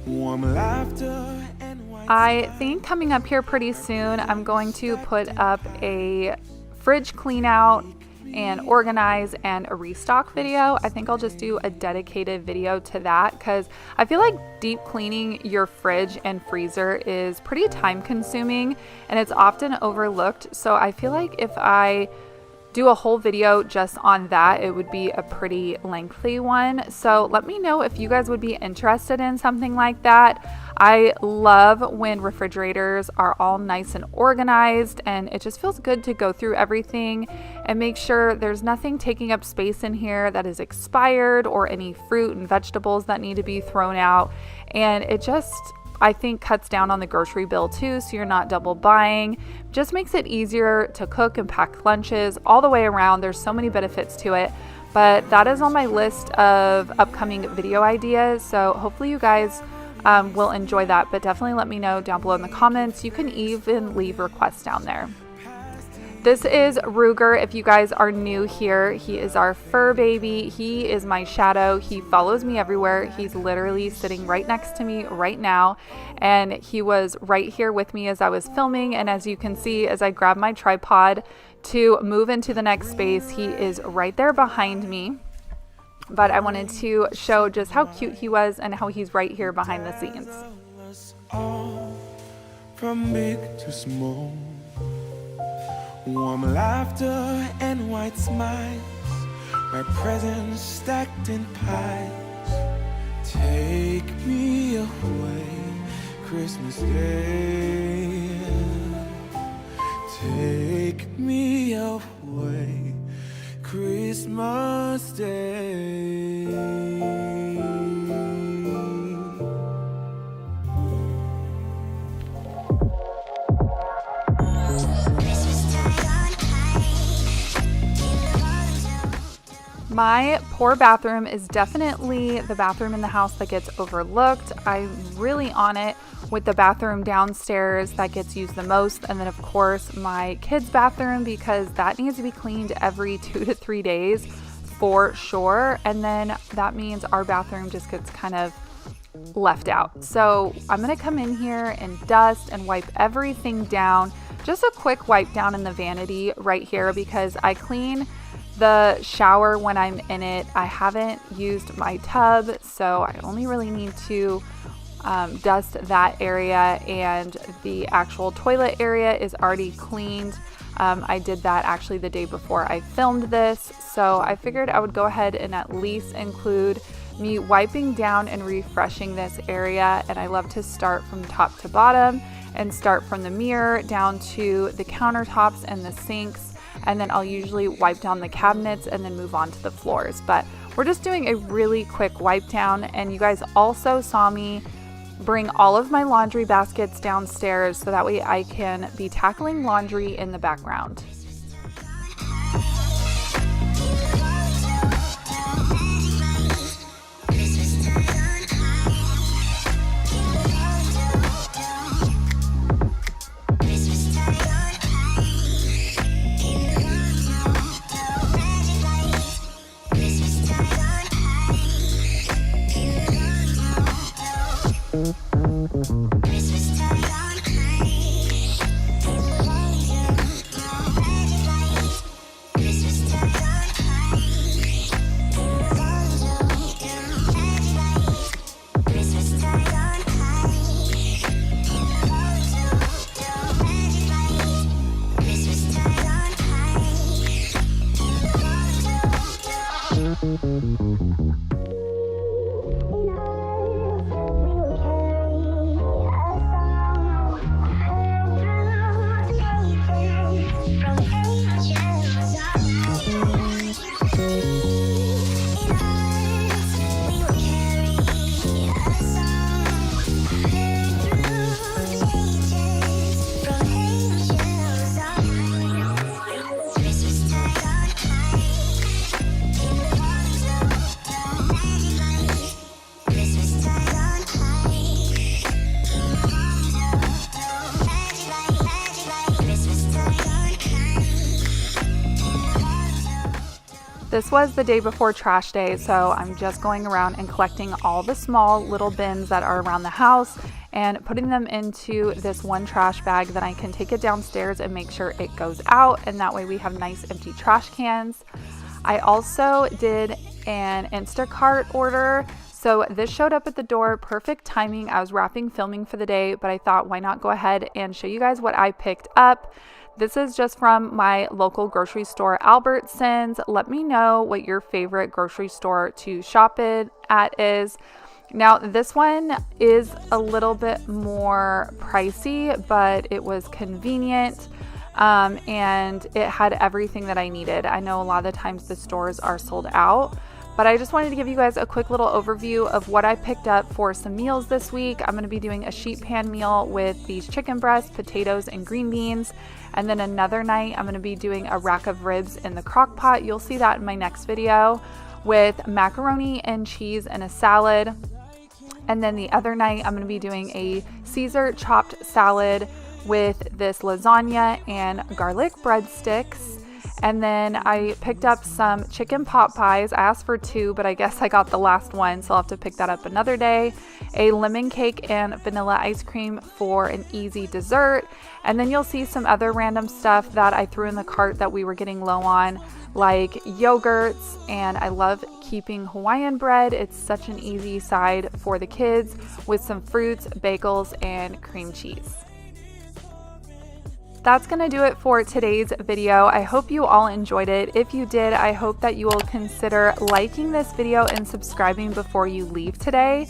Warm laughter and white. I think coming up here pretty soon, I'm going to put up a fridge clean out and organize and a restock video. I think I'll just do a dedicated video to that because I feel like deep cleaning your fridge and freezer is pretty time consuming and it's often overlooked. So I feel like if I do a whole video just on that, it would be a pretty lengthy one. So let me know if you guys would be interested in something like that. I love when refrigerators are all nice and organized, and it just feels good to go through everything and make sure there's nothing taking up space in here that is expired or any fruit and vegetables that need to be thrown out. And it just, I think, cuts down on the grocery bill too, so you're not double buying. Just makes it easier to cook and pack lunches all the way around. There's so many benefits to it, but that is on my list of upcoming video ideas. So hopefully you guys will enjoy that, but definitely let me know down below in the comments. You can even leave requests down there. This is Ruger. If you guys are new here, he is our fur baby. He is my shadow. He follows me everywhere. He's literally sitting right next to me right now. And he was right here with me as I was filming. And as you can see, as I grab my tripod to move into the next space, he is right there behind me. But I wanted to show just how cute he was and how he's right here behind the scenes. From big to small, warm laughter and white smiles, my presents stacked in piles. Take me away, Christmas Day. Take me away, Christmas Day. My poor bathroom is definitely the bathroom in the house that gets overlooked. I'm really on it with the bathroom downstairs that gets used the most. And then of course my kids' bathroom, because that needs to be cleaned every 2 to 3 days for sure. And then that means our bathroom just gets kind of left out. So I'm gonna come in here and dust and wipe everything down, just a quick wipe down in the vanity right here because I clean the shower when I'm in it. I haven't used my tub, so I only really need to dust that area, and the actual toilet area is already cleaned. I did that actually the day before I filmed this, so I figured I would go ahead and at least include me wiping down and refreshing this area. And I love to start from top to bottom and start from the mirror down to the countertops and the sinks, and then I'll usually wipe down the cabinets and then move on to the floors. But we're just doing a really quick wipe down, and you guys also saw me bring all of my laundry baskets downstairs so that way I can be tackling laundry in the background. This was the day before trash day, so I'm just going around and collecting all the small little bins that are around the house and putting them into this one trash bag. Then I can take it downstairs and make sure it goes out, and that way we have nice empty trash cans. I also did an Instacart order, so this showed up at the door, perfect timing. I was wrapping filming for the day, but I thought why not go ahead and show you guys what I picked up. This is just from my local grocery store, Albertsons. Let me know what your favorite grocery store to shop at is. Now, this one is a little bit more pricey, but it was convenient, and it had everything that I needed. I know a lot of the times the stores are sold out, but I just wanted to give you guys a quick little overview of what I picked up for some meals this week. I'm going to be doing a sheet pan meal with these chicken breasts, potatoes, and green beans. And then another night, I'm going to be doing a rack of ribs in the crock pot. You'll see that in my next video, with macaroni and cheese and a salad. And then the other night, I'm going to be doing a Caesar chopped salad with this lasagna and garlic breadsticks. And then I picked up some chicken pot pies. I asked for 2, but I guess I got the last one, so I'll have to pick that up another day. A lemon cake and vanilla ice cream for an easy dessert. And then you'll see some other random stuff that I threw in the cart that we were getting low on, like yogurts. And I love keeping Hawaiian bread. It's such an easy side for the kids, with some fruits, bagels, and cream cheese. That's going to do it for today's video. I hope you all enjoyed it. If you did, I hope that you will consider liking this video and subscribing before you leave today.